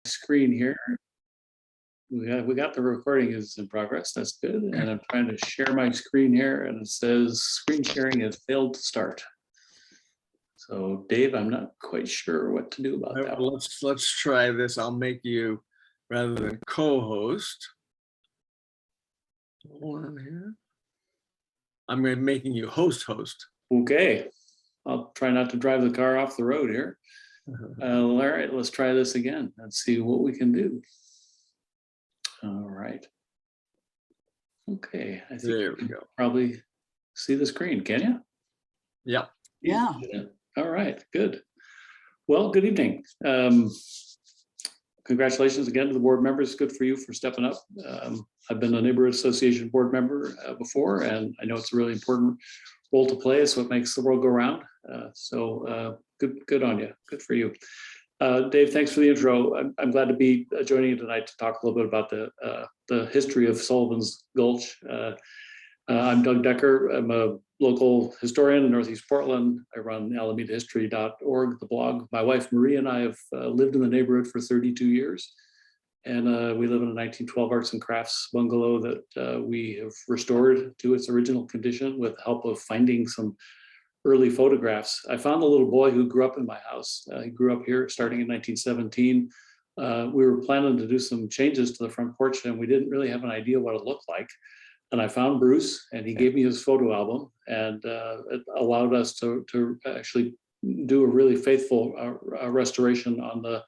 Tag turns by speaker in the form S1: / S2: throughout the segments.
S1: Screen here. We got the recording is in progress. That's good. And I'm trying to share my screen here, and it says screen sharing has failed to start. So Dave, I'm not quite sure what to do about that.
S2: Let's try this. I'll make you, rather than co-host. Hold on here. I'm making you host.
S1: Okay. I'll try not to drive the car off the road here. All right, let's try this again. Let's see what we can do. All right. Okay, I think
S2: There we go.
S1: Probably see the screen, can you?
S2: Yep.
S3: Yeah.
S1: All right, good. Well, good evening. Congratulations again to the board members. Good for you for stepping up. I've been a neighborhood association board member before, and I know it's a really important role to play. It's what makes the world go round. Good on you. Good for you. Dave, thanks for the intro. I'm glad to be joining you tonight to talk a little bit about the history of Sullivans Gulch. I'm Doug Decker. I'm a local historian in Northeast Portland. I run AlamadaHistory.org, the blog. My wife, Marie, and I have lived in the neighborhood for 32 years. And we live in a 1912 arts and crafts bungalow that we have restored to its original condition with the help of finding some early photographs. I found the little boy who grew up in my house. He grew up here starting in 1917. We were planning to do some changes to the front porch, and we didn't really have an idea what it looked like. And I found Bruce, and he gave me his photo album, and it allowed us to actually do a really faithful restoration on the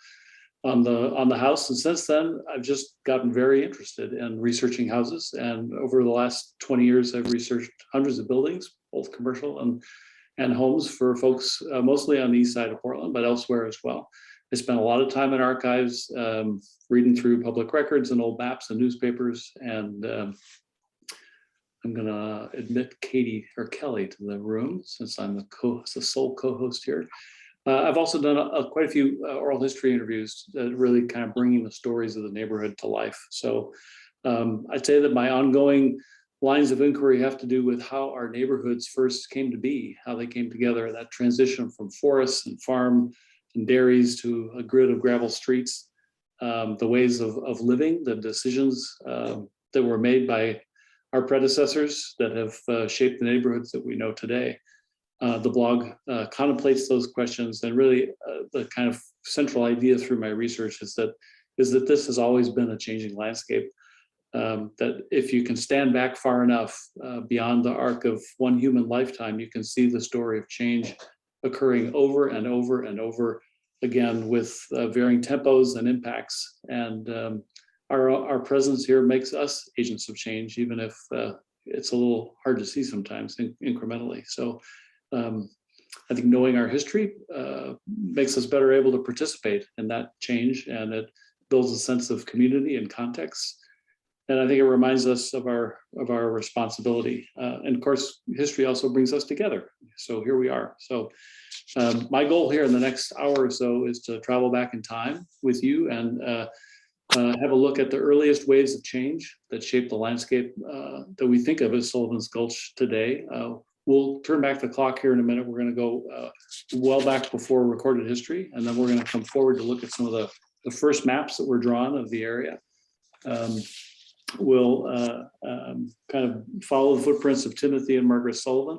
S1: house. And since then, I've just gotten very interested in researching houses. And over the last 20 years, I've researched hundreds of buildings, both commercial and homes for folks mostly on the east side of Portland, but elsewhere as well. I spent a lot of time in archives, reading through public records and old maps and newspapers. And I'm gonna admit Katie or Kelly to the room since I'm the sole co-host here. I've also done quite a few oral history interviews that really kind of bringing the stories of the neighborhood to life. So I'd say that my ongoing lines of inquiry have to do with how our neighborhoods first came to be, how they came together, that transition from forests and farm and dairies to a grid of gravel streets, the ways of living, the decisions that were made by our predecessors that have shaped the neighborhoods that we know today. The blog contemplates those questions, and really the kind of central idea through my research is that this has always been a changing landscape. That if you can stand back far enough beyond the arc of one human lifetime, you can see the story of change occurring over and over and over again with varying tempos and impacts. And our presence here makes us agents of change, even if it's a little hard to see sometimes incrementally. So I think knowing our history makes us better able to participate in that change, and it builds a sense of community and context. And I think it reminds us of our responsibility. And of course, history also brings us together. So here we are. So my goal here in the next hour or so is to travel back in time with you and have a look at the earliest waves of change that shape the landscape that we think of as Sullivans Gulch today. We'll turn back the clock here in a minute. We're going to go well back before recorded history, and then we're going to come forward to look at some of the first maps that were drawn of the area. We'll kind of follow the footprints of Timothy and Margaret Sullivan.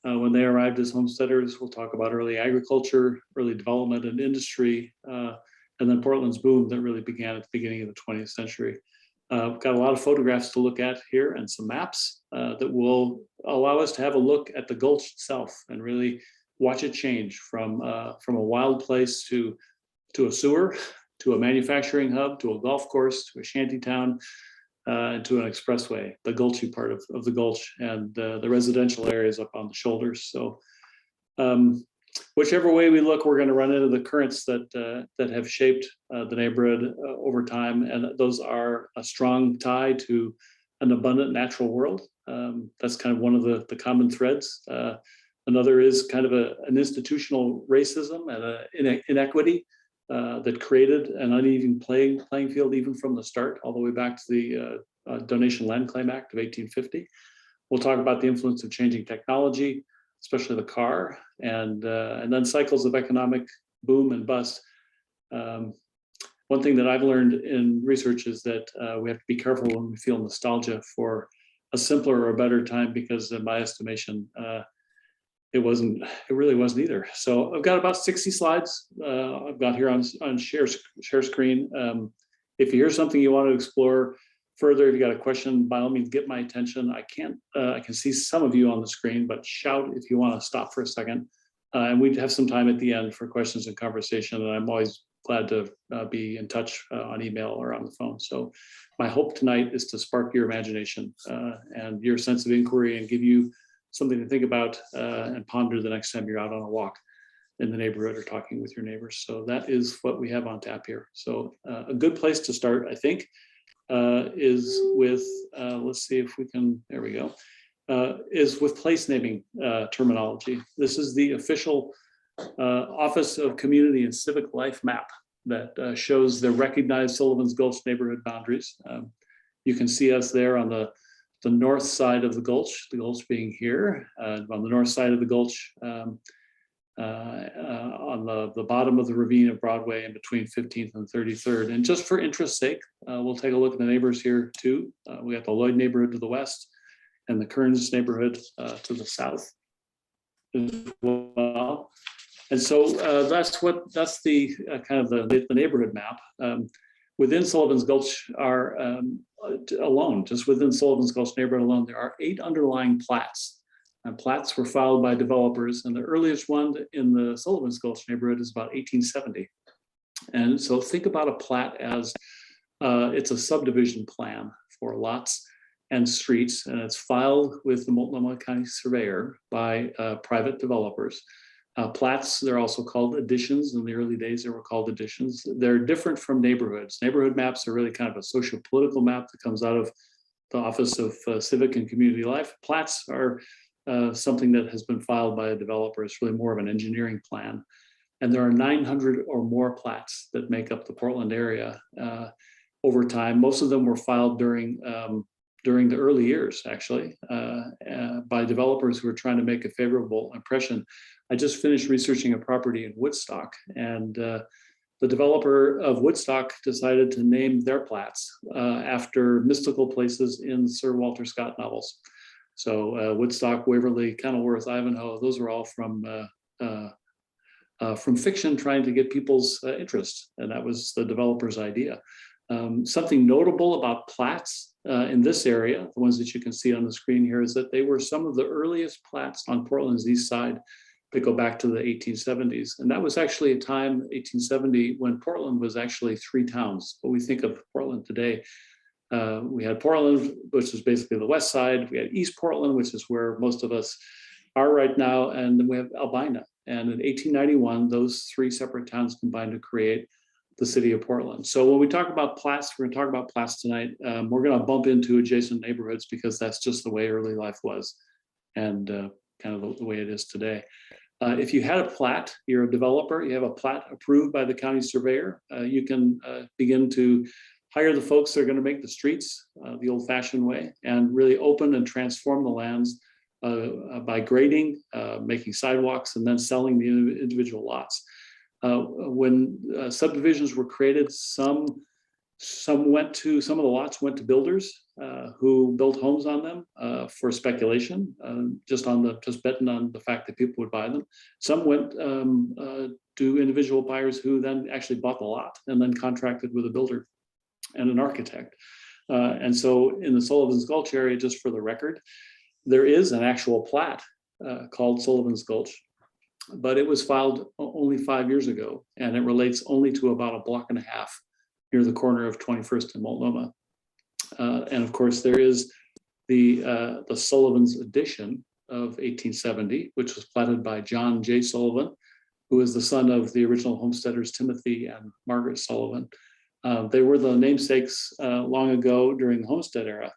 S1: When they arrived as homesteaders, we'll talk about early agriculture, early development and industry, and then Portland's boom that really began at the beginning of the 20th century. We've got a lot of photographs to look at here and some maps that will allow us to have a look at the Gulch itself and really watch it change from a wild place to a sewer, to a manufacturing hub, to a golf course, to a shanty town, and to an expressway, the Gulchy part of the Gulch, and the residential areas up on the shoulders. So whichever way we look, we're going to run into the currents that have shaped the neighborhood over time, and those are a strong tie to an abundant natural world. That's kind of one of the common threads. Another is kind of an institutional racism and an inequity that created an uneven playing field even from the start, all the way back to the Donation Land Claim Act of 1850. We'll talk about the influence of changing technology, especially the car, and then cycles of economic boom and bust. one thing that I've learned in research is that we have to be careful when we feel nostalgia for a simpler or a better time, because in my estimation, it really wasn't either. So I've got about 60 slides I've got here on share screen. If you hear something you want to explore further, if you got a question, by all means, get my attention. I can see some of you on the screen, but shout if you want to stop for a second. And we'd have some time at the end for questions and conversation. And I'm always glad to be in touch on email or on the phone. So my hope tonight is to spark your imagination and your sense of inquiry, and give you something to think about and ponder the next time you're out on a walk in the neighborhood or talking with your neighbors. So that is what we have on tap here. So a good place to start, I think, is with, let's see if we can, there we go, is with place naming terminology. This is the official Office of Community and Civic Life map that shows the recognized Sullivans Gulch neighborhood boundaries. You can see us there on the north side of the Gulch being here, on the north side of the Gulch, on the bottom of the ravine of Broadway, in between 15th and 33rd. And just for interest's sake, we'll take a look at the neighbors here too. We got the Lloyd neighborhood to the west and the Kearns neighborhood to the south as well. And so that's the kind of the neighborhood map. Within Sullivans Gulch are alone, just within Sullivans Gulch neighborhood alone, there are 8 underlying plats. And plats were filed by developers, and the earliest one in the Sullivans Gulch neighborhood is about 1870. And so think about a plat as it's a subdivision plan for lots and streets, and it's filed with the Multnomah County Surveyor by private developers. Plats, they're also called additions. In the early days, they were called additions. They're different from neighborhoods. Neighborhood maps are really kind of a socio-political map that comes out of the Office of Civic and Community Life. Plats are something that has been filed by a developer. It's really more of an engineering plan. And there are 900 or more plats that make up the Portland area over time. Most of them were filed during the early years, actually, by developers who are trying to make a favorable impression. I just finished researching a property in Woodstock, and the developer of Woodstock decided to name their plats after mystical places in Sir Walter Scott novels. So Woodstock, Waverly, Kenilworth, Ivanhoe, those are all from fiction trying to get people's interest, and that was the developer's idea. Something notable about plats in this area, the ones that you can see on the screen here, is that they were some of the earliest plats on Portland's east side that go back to the 1870s. And that was actually a time, 1870, when Portland was actually 3 towns. What we think of Portland today, we had Portland, which is basically the west side. We had East Portland, which is where most of us are right now. And then we have Albina. And in 1891, those 3 separate towns combined to create the city of Portland. So when we talk about plats, we're going to talk about plats tonight. We're going to bump into adjacent neighborhoods because that's just the way early life was, and kind of the way it is today. If you had a plat, you're a developer, you have a plat approved by the county surveyor, you can begin to hire the folks that are going to make the streets the old-fashioned way, and really open and transform the lands by grading, making sidewalks, and then selling the individual lots. When subdivisions were created, some of the lots went to builders who built homes on them for speculation, just betting on the fact that people would buy them. Some went to individual buyers who then actually bought the lot and then contracted with a builder and an architect. And so in the Sullivans Gulch area, just for the record, there is an actual plat called Sullivans Gulch, but it was filed only 5 years ago, and it relates only to about a block and a half near the corner of 21st and Multnomah. And of course, there is the Sullivans addition of 1870, which was platted by John J. Sullivan, who is the son of the original homesteaders Timothy and Margaret Sullivan. They were the namesakes long ago during the homestead era,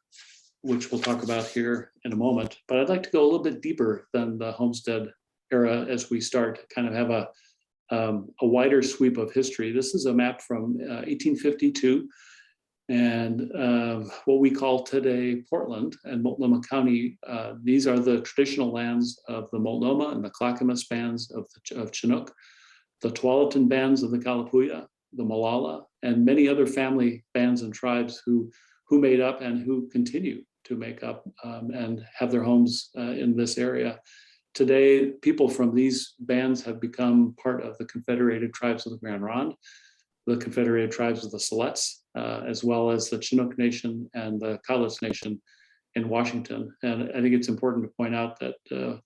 S1: which we'll talk about here in a moment. But I'd like to go a little bit deeper than the homestead era as we start, kind of have a wider sweep of history. This is a map from 1852, and what we call today Portland and Multnomah County. These are the traditional lands of the Multnomah and the Clackamas bands of Chinook, the Tualatin bands of the Kalapuya, the Malala, and many other family bands and tribes who made up and who continue to make up and have their homes in this area. Today, people from these bands have become part of the Confederated Tribes of the Grand Ronde, the Confederated Tribes of the Siletz, as well as the Chinook Nation and the Cowlitz Nation in Washington. And I think it's important to point out that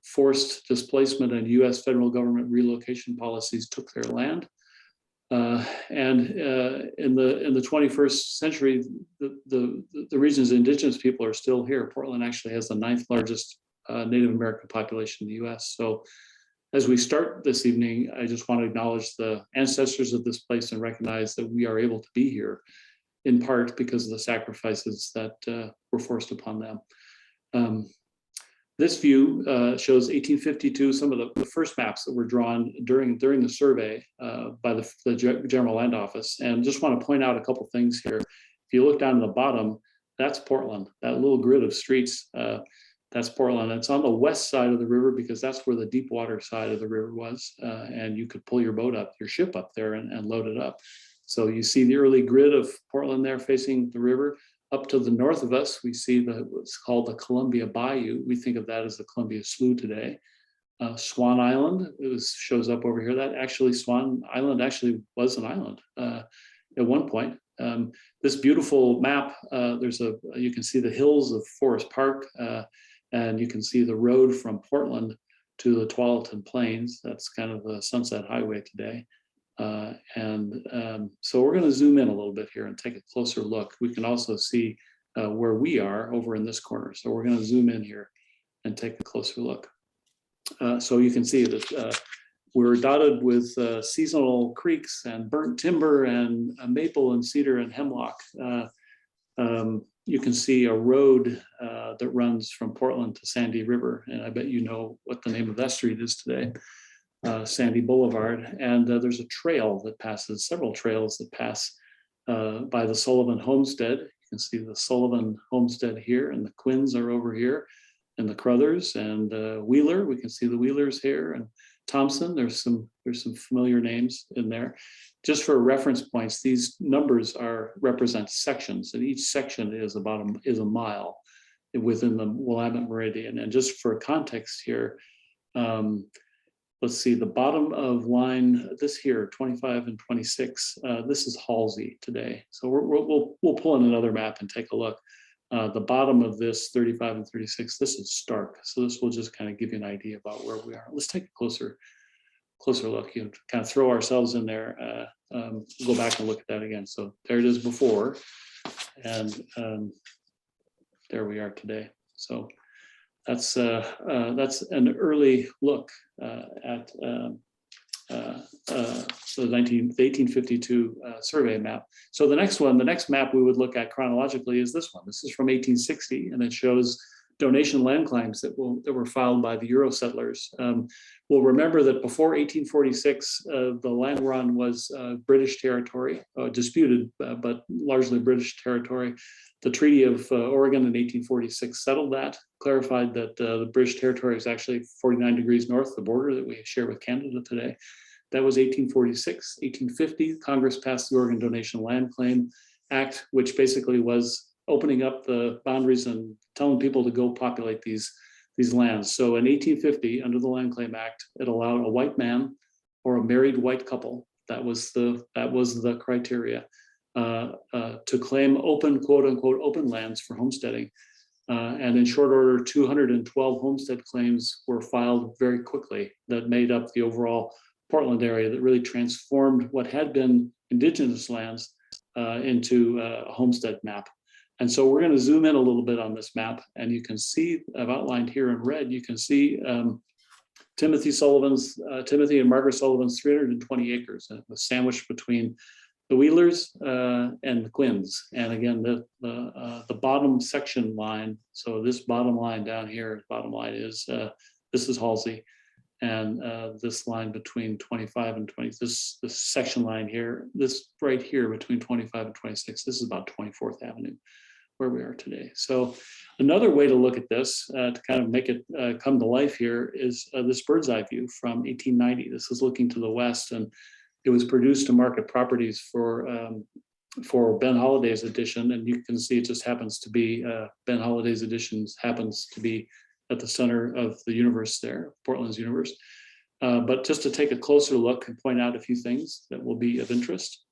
S1: forced displacement and US federal government relocation policies took their land. In the 21st century, the region's indigenous people are still here. Portland actually has the 9th largest Native American population in the US. So as we start this evening, I just want to acknowledge the ancestors of this place and recognize that we are able to be here in part because of the sacrifices that were forced upon them. This view shows 1852, some of the first maps that were drawn during the survey by the General Land Office. And just want to point out a couple things here. If you look down to the bottom, that's Portland, that little grid of streets, that's Portland. It's on the west side of the river because that's where the deep water side of the river was. And you could pull your boat up, your ship up there and load it up. So you see the early grid of Portland there facing the river. Up to the north of us, we see what's called the Columbia Bayou. We think of that as the Columbia Slough today. Swan Island shows up over here. That actually, Swan Island actually was an island at one point. This beautiful map, you can see the hills of Forest Park, and you can see the road from Portland to the Tualatin Plains. That's kind of the Sunset Highway today. So we're going to zoom in a little bit here and take a closer look. We can also see where we are over in this corner. So we're going to zoom in here and take a closer look. So you can see that we're dotted with seasonal creeks and burnt timber and maple and cedar and hemlock. You can see a road that runs from Portland to Sandy River. And I bet you know what the name of that street is today. Sandy Boulevard, and there's a trail that passes, several trails that pass by the Sullivan Homestead. You can see the Sullivan Homestead here, and the Quinns are over here, and the Crothers, and Wheeler. We can see the Wheelers here, and Thompson. There's some familiar names in there. Just for reference points, these numbers represent sections, and each section is a mile within the Willamette Meridian. And just for context here. Let's see, the bottom of line, this here, 25 and 26, this is Halsey today. So we'll pull in another map and take a look. The bottom of this, 35 and 36, this is Stark. So this will just kind of give you an idea about where we are. Let's take a closer look, kind of throw ourselves in there, go back and look at that again. So there it is before, and there we are today. So that's an early look at the 1852 survey map. So the next map we would look at chronologically is this one. This is from 1860, and it shows donation land claims that were filed by the Euro settlers. We'll remember that before 1846, the land we're on was British territory, disputed, but largely British territory. The Treaty of Oregon in 1846 settled that, clarified that the British territory is actually 49 degrees north of the border that we share with Canada today. That was 1846. 1850, Congress passed the Oregon Donation Land Claim Act, which basically was opening up the boundaries and telling people to go populate these lands. So in 1850, under the Land Claim Act, it allowed a white man or a married white couple, that was the criteria, to claim open, quote unquote, open lands for homesteading. And in short order, 212 homestead claims were filed very quickly that made up the overall Portland area that really transformed what had been indigenous lands into a homestead map. And so we're going to zoom in a little bit on this map, and you can see, I've outlined here in red, you can see Timothy and Margaret Sullivan's 320 acres, and it was sandwiched between the Wheelers and the Quinns. And again, the bottom section line, so this bottom line down here, bottom line is, this is Halsey, and this line between 25 and 20, this section line here, this right here between 25 and 26, this is about 24th Avenue, where we are today. So another way to look at this, to kind of make it come to life here, is this bird's eye view from 1890. This is looking to the west, and It was produced to market properties for Ben Holliday's edition, and you can see it just happens to be Ben Holliday's editions happens to be at the center of the universe there, Portland's universe. But just to take a closer look and point out a few things that will be of interest.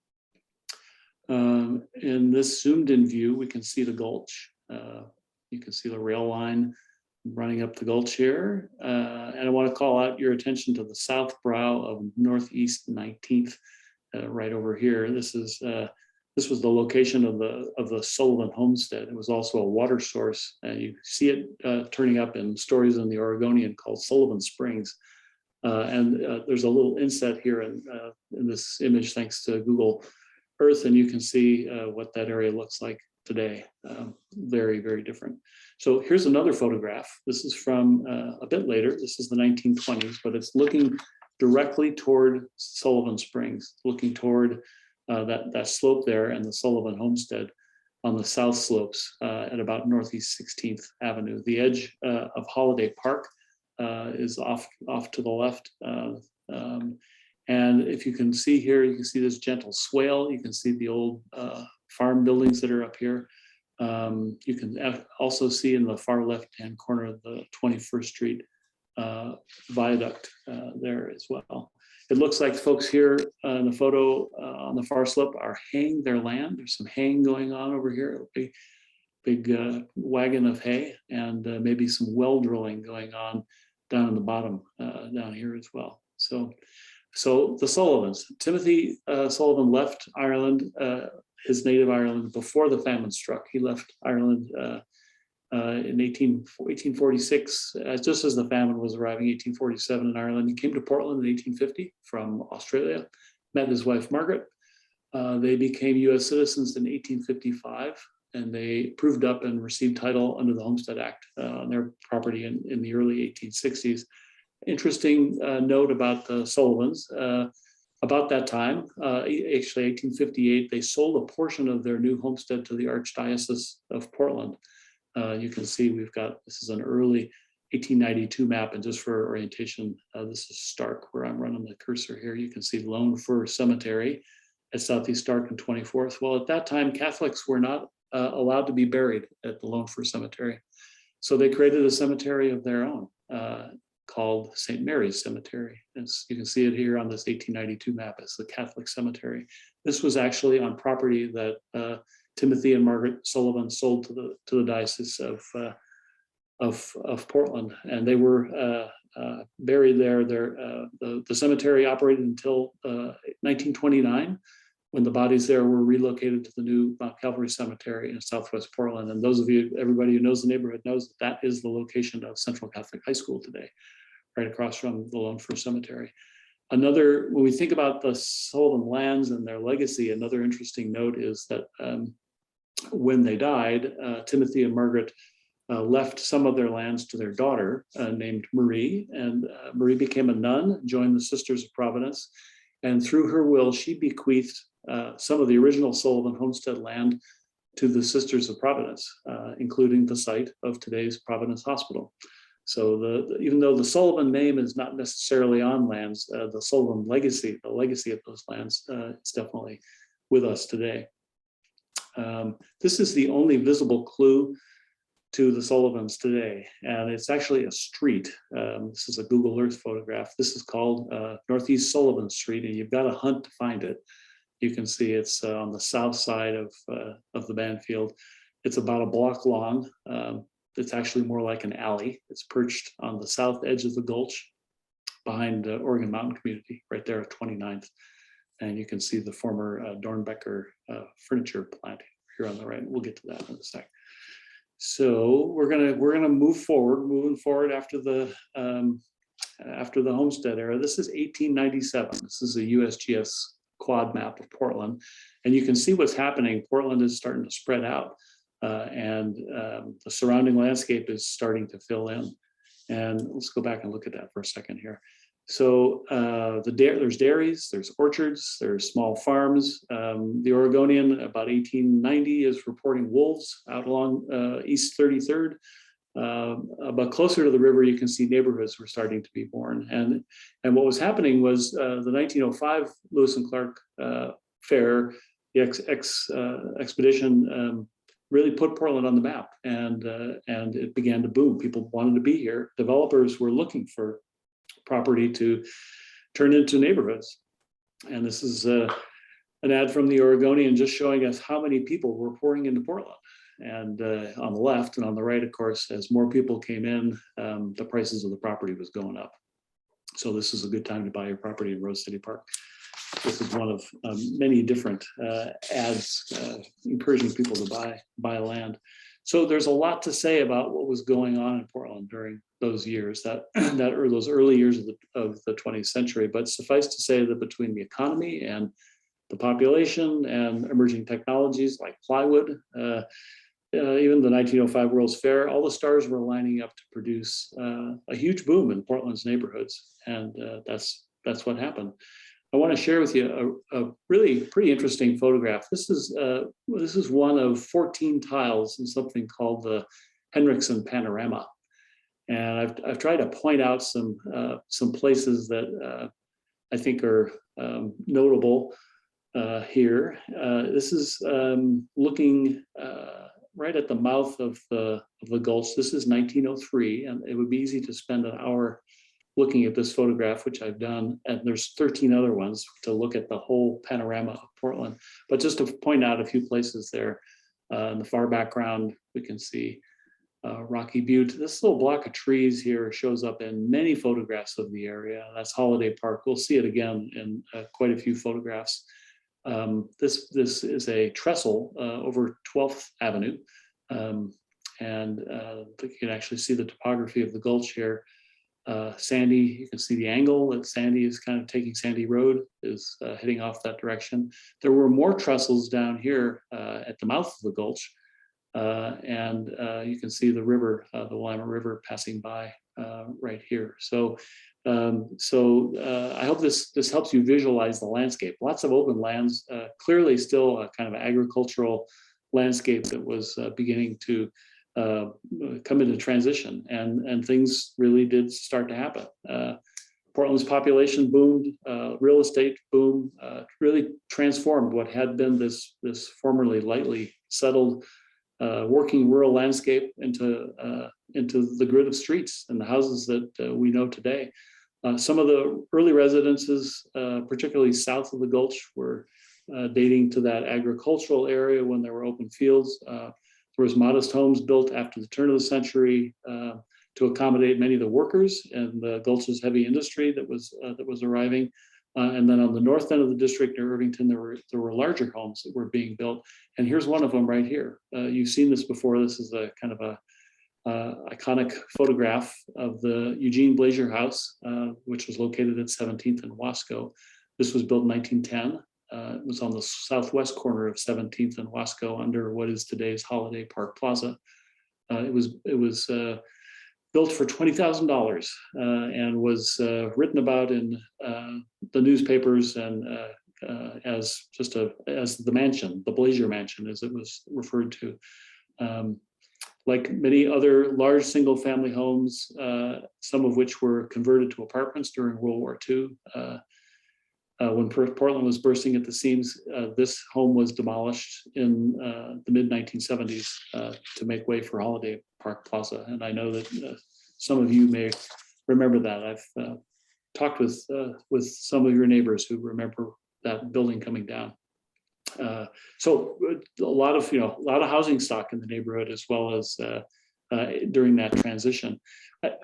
S1: In this zoomed in view, we can see the Gulch. You can see the rail line running up the Gulch here. And I want to call out your attention to the south brow of Northeast 19th, right over here. This was the location of the Sullivan homestead. It was also a water source, and you see it turning up in stories in the Oregonian called Sullivan Springs. There's a little inset here in this image, thanks to Google Earth, and you can see what that area looks like today. Very, very different. So here's another photograph. This is from a bit later. This is the 1920s, but it's looking directly toward Sullivan Springs, looking toward that slope there and the Sullivan homestead on the south slopes at about Northeast 16th Avenue. The edge of Holiday Park is off to the left. And if you can see here, you can see this gentle swale. You can see the old farm buildings that are up here. You can also see in the far left-hand corner of the 21st Street viaduct there as well. It looks like folks here in the photo on the far slope are haying their land. There's some haying going on over here, a big wagon of hay, and maybe some well drilling going on down in the bottom down here as well. So the Sullivans, Timothy Sullivan left Ireland, his native Ireland, before the famine struck. He left Ireland in 1846, just as the famine was arriving, 1847 in Ireland. He came to Portland in 1850 from Australia, met his wife, Margaret. They became US citizens in 1855, and they proved up and received title under the Homestead Act on their property in the early 1860s. Interesting note about the Sullivans. About that time, actually 1858, they sold a portion of their new homestead to the Archdiocese of Portland. You can see this is an early 1892 map, and just for orientation, this is Stark, where I'm running the cursor here. You can see Lone Fir Cemetery at Southeast Stark and 24th. Well, at that time, Catholics were not allowed to be buried at the Lone Fir Cemetery. So they created a cemetery of their own called St. Mary's Cemetery. And you can see it here on this 1892 map as the Catholic cemetery. This was actually on property that Timothy and Margaret Sullivan sold to the Diocese of Portland, and they were buried there. The cemetery operated until 1929, when the bodies there were relocated to the new Mount Calvary Cemetery in Southwest Portland. And everybody who knows the neighborhood knows that is the location of Central Catholic High School today, right across from the Lone Fir Cemetery. When we think about the Sullivan lands and their legacy, another interesting note is that when they died, Timothy and Margaret left some of their lands to their daughter named Marie, and Marie became a nun, joined the Sisters of Providence, and through her will, she bequeathed some of the original Sullivan homestead land to the Sisters of Providence, including the site of today's Providence Hospital. So even though the Sullivan name is not necessarily on lands, the Sullivan legacy, the legacy of those lands, is definitely with us today. This is the only visible clue to the Sullivans today, and it's actually a street. This is a Google Earth photograph. This is called Northeast Sullivan Street, and you've got to hunt to find it. You can see it's on the south side of the Banfield. It's about a block long. It's actually more like an alley. It's perched on the south edge of the Gulch behind Oregon Mountain Community, right there at 29th. And you can see the former Dornbecker furniture plant here on the right. We'll get to that in a sec. So we're gonna moving forward after the Homestead era. This is 1897. This is a USGS quad map of Portland, and you can see what's happening. Portland is starting to spread out, and the surrounding landscape is starting to fill in. And let's go back and look at that for a second here. So there's dairies, there's orchards, there's small farms. The Oregonian, about 1890, is reporting wolves out along East 33rd. But closer to the river, you can see neighborhoods were starting to be born. And what was happening was the 1905 Lewis and Clark Fair, the expedition really put Portland on the map, and it began to boom. People wanted to be here. Developers were looking for property to turn into neighborhoods. And this is an ad from the Oregonian just showing us how many people were pouring into Portland. And on the left and on the right, of course, as more people came in, the prices of the property was going up. So this is a good time to buy your property in Rose City Park. This is one of many different ads encouraging people to buy land. So there's a lot to say about what was going on in Portland during those years, those early years of the 20th century. But suffice to say that between the economy and the population and emerging technologies like plywood, even the 1905 World's Fair, all the stars were lining up to produce a huge boom in Portland's neighborhoods, and that's what happened. I want to share with you a really pretty interesting photograph. This is one of 14 tiles in something called the Henriksen panorama, and I've tried to point out some places that I think are notable here. This is looking right at the mouth of the Gulch. This is 1903, and it would be easy to spend an hour looking at this photograph, which I've done, and there's 13 other ones to look at the whole panorama of Portland. But just to point out a few places there, in the far background, we can see Rocky Butte. This little block of trees here shows up in many photographs of the area. That's Holiday Park. We'll see it again in quite a few photographs. This is a trestle over 12th Avenue. And you can actually see the topography of the Gulch here. Sandy, you can see the angle that Sandy is kind of taking. Sandy Road is heading off that direction. There were more trestles down here at the mouth of the Gulch, and you can see the river, the Willamette River, passing by right here. So I hope this helps you visualize the landscape. Lots of open lands, clearly still a kind of agricultural landscape that was beginning to come into transition, and things really did start to happen. Portland's population boomed, real estate boom, really transformed what had been this formerly lightly settled working rural landscape into the grid of streets and the houses that we know today. Some of the early residences, particularly south of the Gulch, were dating to that agricultural area when there were open fields. There was modest homes built after the turn of the century to accommodate many of the workers and the Gulch's heavy industry that was arriving. And then on the north end of the district near Irvington, there were larger homes that were being built. And here's one of them right here. You've seen this before. This is a kind of a iconic photograph of the Eugene Blazer House, which was located at 17th and Wasco. This was built in 1910. It was on the southwest corner of 17th and Wasco under what is today's Holiday Park Plaza. It was built for $20,000 and was written about in the newspapers and as the mansion, the Blazer Mansion, as it was referred to. Like many other large single-family homes, some of which were converted to apartments during World War II. When Portland was bursting at the seams, this home was demolished in the mid-1970s to make way for Holiday Park Plaza. And I know that some of you may remember that. I've talked with some of your neighbors who remember that building coming down. So a lot of housing stock in the neighborhood, as well as during that transition.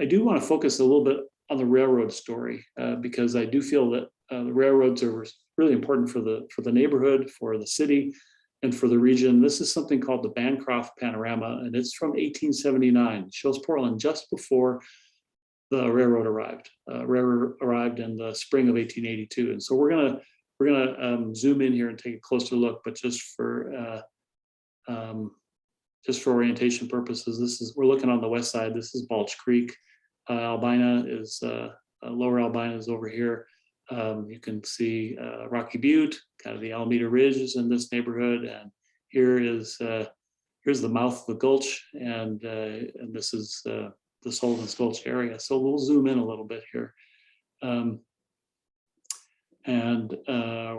S1: I do want to focus a little bit on the railroad story because I do feel that the railroads are really important for the neighborhood, for the city, and for the region. This is something called the Bancroft Panorama, and it's from 1879. It shows Portland just before the railroad arrived. Railroad arrived in the spring of 1882, and so we're gonna zoom in here and take a closer look. But just for orientation purposes, we're looking on the west side. This is Balch Creek. Albina is Lower Albina is over here. You can see Rocky Butte, kind of the Alameda Ridge is in this neighborhood, and here's here's the mouth of the Gulch, and this is the Sullivans Gulch area. So we'll zoom in a little bit here. We're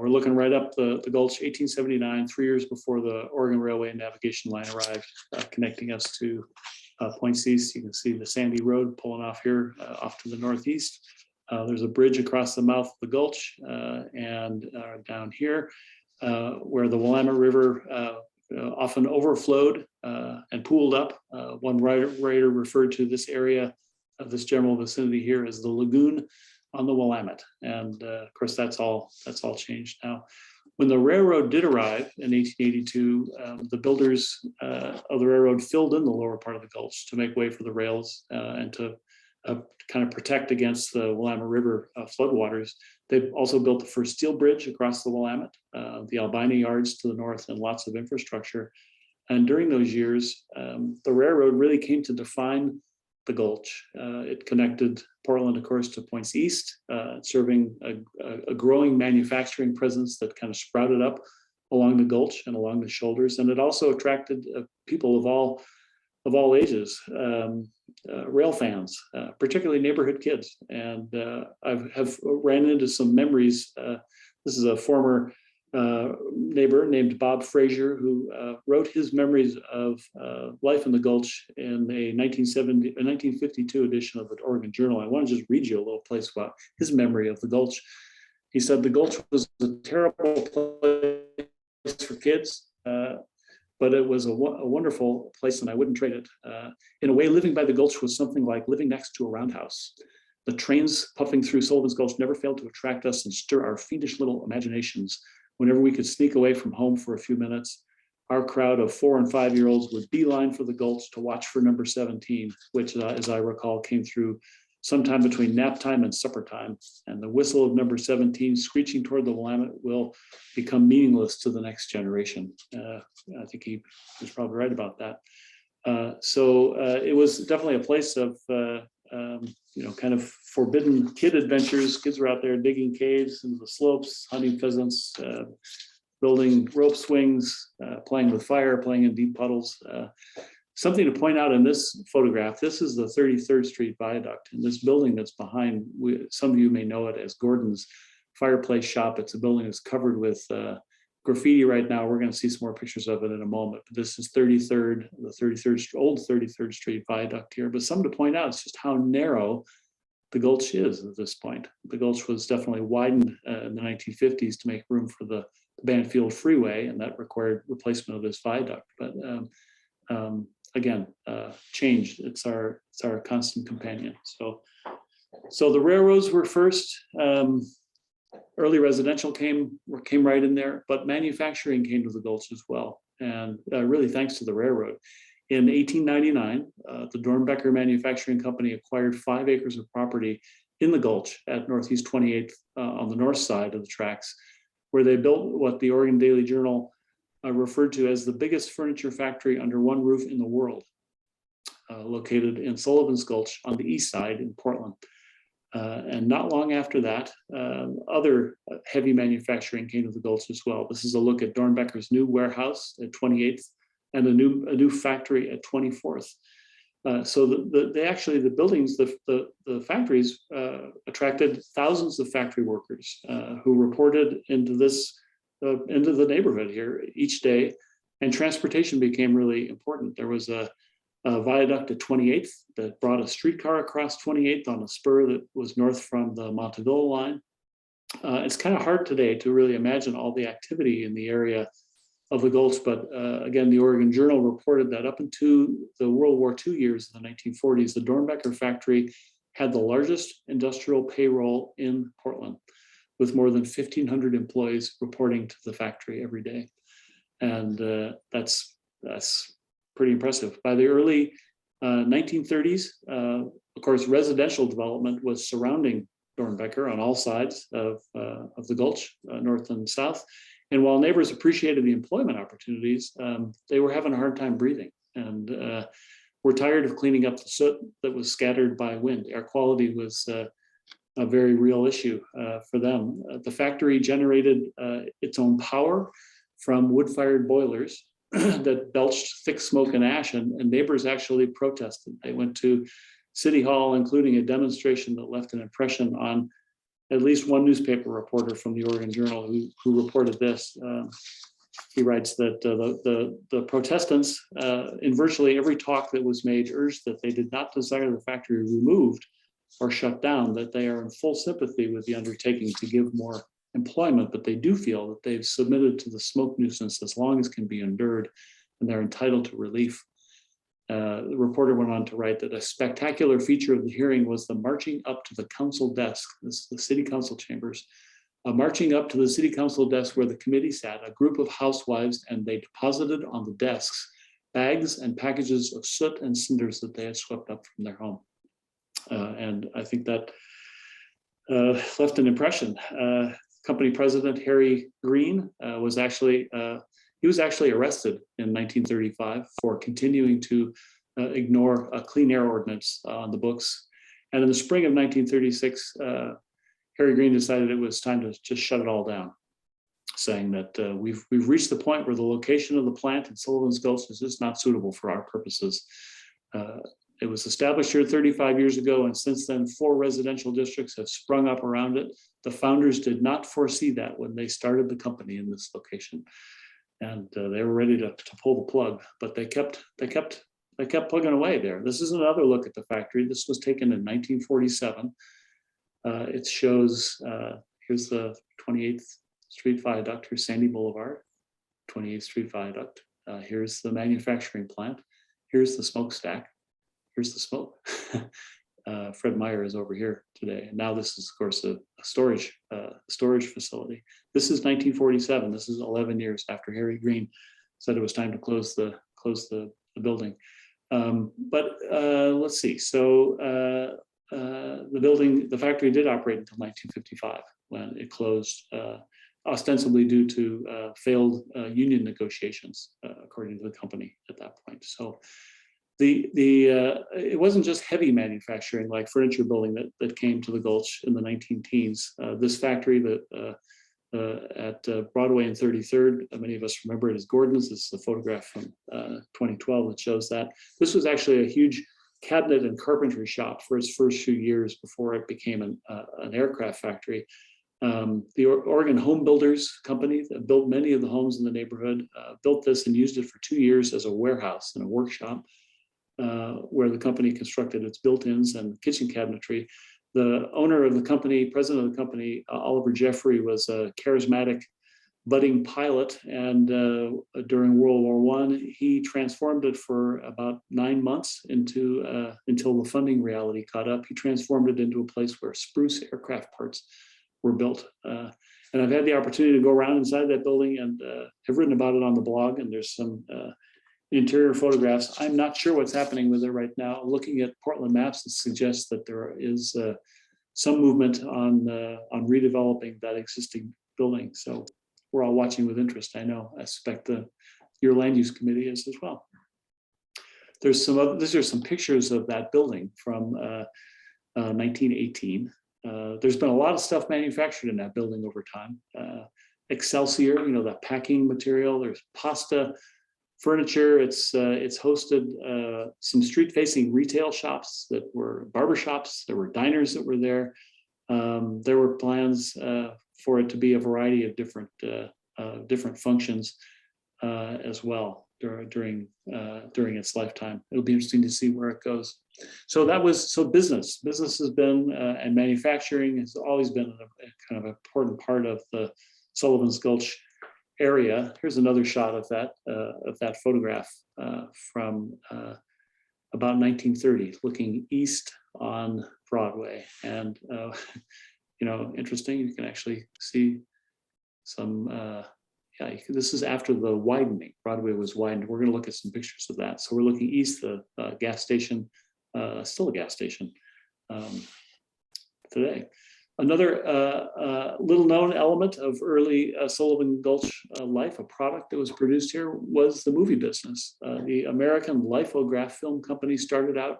S1: looking right up the Gulch, 1879, 3 years before the Oregon Railway navigation line arrived, connecting us to points east. You can see the sandy road pulling off here, off to the northeast. There's a bridge across the mouth of the Gulch, and down here, where the Willamette River often overflowed and pooled up. One writer referred to this area of this general vicinity here as the lagoon on the Willamette, and of course that's all changed now. When the railroad did arrive in 1882, the builders of the railroad filled in the lower part of the Gulch to make way for the rails and to kind of protect against the Willamette River floodwaters. They've also built the first steel bridge across the Willamette, the Albina yards to the north, and lots of infrastructure. And during those years, the railroad really came to define the Gulch. It connected Portland, of course, to points east, serving a growing manufacturing presence that kind of sprouted up along the Gulch and along the shoulders. And it also attracted people of all ages, rail fans, particularly neighborhood kids. And I have ran into some memories. This is a former neighbor named Bob Frazier, who wrote his memories of life in the Gulch in a 1952 edition of the Oregon Journal. I want to just read you a little place about his memory of the Gulch. He said, "The Gulch was a terrible place for kids, but it was a wonderful place, and I wouldn't trade it. In a way, living by the Gulch was something like living next to a roundhouse. The trains puffing through Sullivans Gulch never failed to attract us and stir our fiendish little imaginations. Whenever we could sneak away from home for a few minutes, our crowd of 4- and 5-year-olds would beeline for the Gulch to watch for number 17, which, as I recall, came through sometime between nap time and supper time. And the whistle of number 17 screeching toward the Willamette will become meaningless to the next generation." I think he was probably right about that. So it was definitely a place of kind of forbidden kid adventures. Kids were out there digging caves into the slopes, hunting pheasants, building rope swings, playing with fire, playing in deep puddles. Something to point out in this photograph, this is the 33rd Street Viaduct, and this building that's behind, some of you may know it as Gordon's Fireplace Shop. It's a building that's covered with graffiti right now. We're going to see some more pictures of it in a moment. But this is old 33rd Street Viaduct here. But something to point out is just how narrow the Gulch is at this point. The Gulch was definitely widened in the 1950s to make room for the Banfield Freeway, and that required replacement of this viaduct. But again, change. It's our constant companion. So the railroads were first. Early residential came right in there, but manufacturing came to the Gulch as well, and really thanks to the railroad. In 1899, the Dornbecker Manufacturing Company acquired 5 acres of property in the Gulch at Northeast 28th on the north side of the tracks, where they built what the Oregon Daily Journal referred to as the biggest furniture factory under one roof in the world, located in Sullivans Gulch on the east side in Portland. And not long after that, other heavy manufacturing came to the Gulch as well. This is a look at Dornbecker's new warehouse at 28th and a new factory at 24th. So the buildings, the factories attracted thousands of factory workers who reported into the neighborhood here each day, and transportation became really important. There was a viaduct at 28th that brought a streetcar across 28th on a spur that was north from the Monteville line. It's kind of hard today to really imagine all the activity in the area of the Gulch, but again, the Oregon Journal reported that up into the World War II years in the 1940s, the Dornbecker factory had the largest industrial payroll in Portland, with more than 1,500 employees reporting to the factory every day. And that's pretty impressive. By the early 1930s, of course, residential development was surrounding Dornbecker on all sides of the Gulch, north and south. And while neighbors appreciated the employment opportunities, they were having a hard time breathing, and were tired of cleaning up the soot that was scattered by wind. Air quality was a very real issue for them. The factory generated its own power from wood-fired boilers, that belched thick smoke and ash, and neighbors actually protested. They went to City Hall, including a demonstration that left an impression on at least one newspaper reporter from the Oregon Journal who reported this. He writes that the protestants in virtually every talk that was made urged that they did not desire the factory removed or shut down, that they are in full sympathy with the undertaking to give more employment, but they do feel that they've submitted to the smoke nuisance as long as can be endured, and they're entitled to relief. The reporter went on to write that a spectacular feature of the hearing was the marching up to the council desk, this is the city council chambers, marching up to the city council desk where the committee sat, a group of housewives, and they deposited on the desks bags and packages of soot and cinders that they had swept up from their home. And I think that left an impression. Company president Harry Green was actually arrested in 1935 for continuing to ignore a clean air ordinance on the books. And in the spring of 1936, Harry Green decided it was time to just shut it all down, saying that we've reached the point where the location of the plant in Sullivans Gulch is just not suitable for our purposes. It was established here 35 years ago, and since then, 4 residential districts have sprung up around it. The founders did not foresee that when they started the company in this location, and they were ready to pull the plug, but they kept plugging away there. This is another look at the factory. This was taken in 1947. It shows, here's the 28th Street Viaduct, here's Sandy Boulevard, 28th Street Viaduct. Here's the manufacturing plant. Here's the smokestack. Here's the smoke. Fred Meyer is over here today. And now this is, of course, a storage facility. This is 1947. This is 11 years after Harry Green said it was time to close the building. But let's see. So the factory did operate until 1955 when it closed, ostensibly due to failed union negotiations, according to the company at that point. So it wasn't just heavy manufacturing like furniture building that came to the Gulch in the 19-teens. This factory that at Broadway and 33rd, many of us remember it as Gordon's. This is a photograph from 2012 that shows that. This was actually a huge cabinet and carpentry shop for its first few years before it became an aircraft factory. The Oregon Home Builders Company that built many of the homes in the neighborhood built this and used it for 2 years as a warehouse and a workshop where the company constructed its built-ins and kitchen cabinetry. The owner of the company, president of the company, Oliver Jeffrey, was a charismatic budding pilot, and during World War I, he transformed it for about 9 months until the funding reality caught up. He transformed it into a place where spruce aircraft parts were built. And I've had the opportunity to go around inside that building and have written about it on the blog, and there's some interior photographs. I'm not sure what's happening with it right now. Looking at Portland maps, it suggests that there is some movement on redeveloping that existing building. So we're all watching with interest. I know. I suspect your land use committee is as well. There's some other, these are some pictures of that building from 1918. There's been a lot of stuff manufactured in that building over time. Excelsior, you know, that packing material. There's pasta, furniture. It's hosted some street-facing retail shops that were barbershops. There were diners that were there. There were plans for it to be a variety of different functions as well during its lifetime. It'll be interesting to see where it goes. So that was business. Business has been and manufacturing has always been a kind of important part of the Sullivans Gulch area. Here's another shot of that photograph from about 1930, looking east on Broadway. And you know, interesting. You can actually see some. This is after the widening. Broadway was widened. We're going to look at some pictures of that. So we're looking east. The gas station, still a gas station today. Another little known element of early Sullivan Gulch life, a product that was produced here, was the movie business. The American Lithograph Film Company started out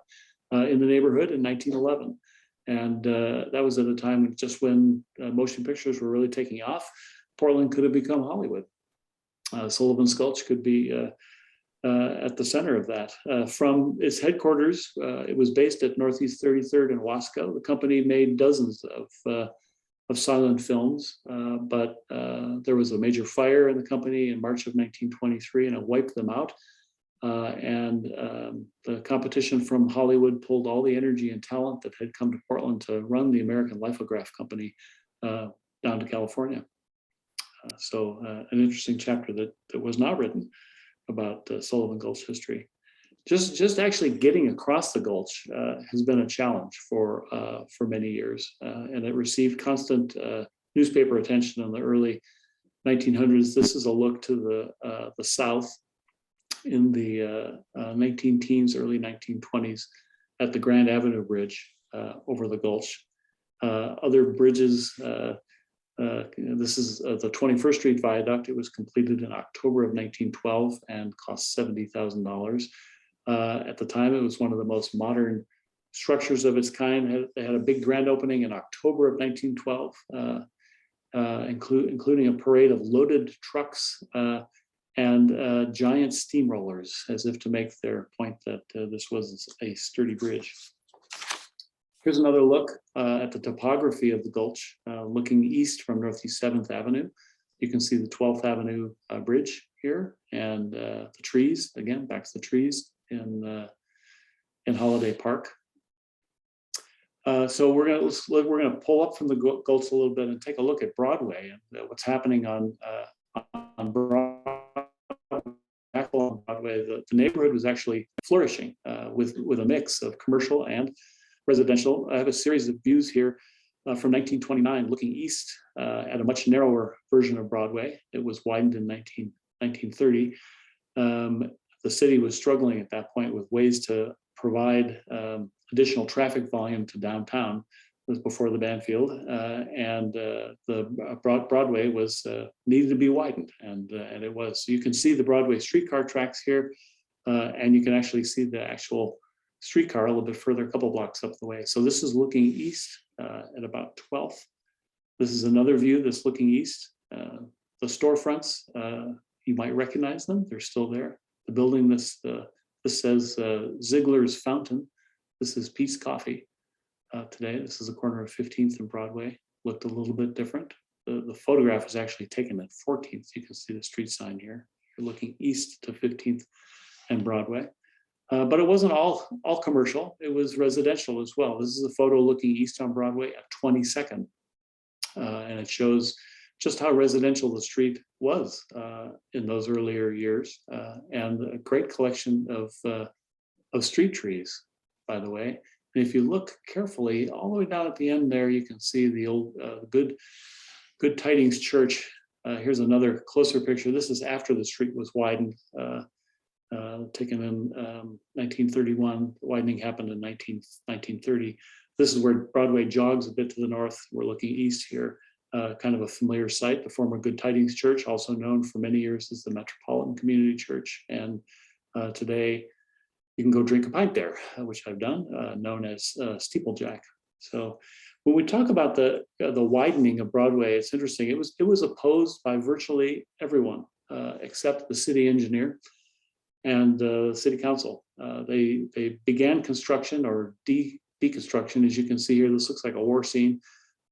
S1: in the neighborhood in 1911. And that was at a time just when motion pictures were really taking off. Portland could have become Hollywood. Sullivans Gulch could be at the center of that. From its headquarters, it was based at Northeast 33rd in Wasco. The company made dozens of silent films, but there was a major fire in the company in March of 1923, and it wiped them out. The competition from Hollywood pulled all the energy and talent that had come to Portland to run the American Lithograph Company down to California. An interesting chapter that was not written about Sullivan Gulch history. Just actually getting across the Gulch has been a challenge for many years, and it received constant newspaper attention in the early 1900s. This is a look to the south in the 19-teens, early 1920s, at the Grand Avenue Bridge over the Gulch. Other bridges. This is the 21st Street Viaduct. It was completed in October of 1912 and cost $70,000. At the time, it was one of the most modern structures of its kind. They had a big grand opening in October of 1912, including a parade of loaded trucks and giant steamrollers, as if to make their point that this was a sturdy bridge. Here's another look at the topography of the Gulch, looking east from Northeast 7th Avenue. You can see the 12th Avenue Bridge here, and the trees, again, back to the trees in Holiday Park. So we're gonna pull up from the Gulch a little bit and take a look at Broadway and what's happening on Broadway. The neighborhood was actually flourishing with a mix of commercial and residential. I have a series of views here from 1929 looking east at a much narrower version of Broadway. It was widened in 1930. The city was struggling at that point with ways to provide additional traffic volume to downtown. It was before the Banfield, and the Broadway was needed to be widened, and it was. So you can see the Broadway streetcar tracks here, and you can actually see the actual streetcar a little bit further, a couple blocks up the way. So this is looking east at about 12th. This is another view that's looking east. The storefronts, you might recognize them. They're still there. The building, this says Ziegler's Fountain. This is Pete's Coffee today. This is the corner of 15th and Broadway. Looked a little bit different. The photograph is actually taken at 14th. You can see the street sign here. You're looking east to 15th and Broadway. But it wasn't all commercial. It was residential as well. This is a photo looking east on Broadway at 22nd. And it shows just how residential the street was in those earlier years. And a great collection of street trees, by the way. And if you look carefully, all the way down at the end there, you can see the old Good Tidings Church. Here's another closer picture. This is after the street was widened. Taken in 1931. Widening happened in 1930. This is where Broadway jogs a bit to the north. We're looking east here, kind of a familiar site, the former Good Tidings Church, also known for many years as the Metropolitan Community Church. And today you can go drink a pint there, which I've done, known as Steeplejack. So when we talk about the widening of Broadway, it's interesting. It was opposed by virtually everyone except the city engineer and the city council. They began construction or deconstruction, as you can see here. This looks like a war scene.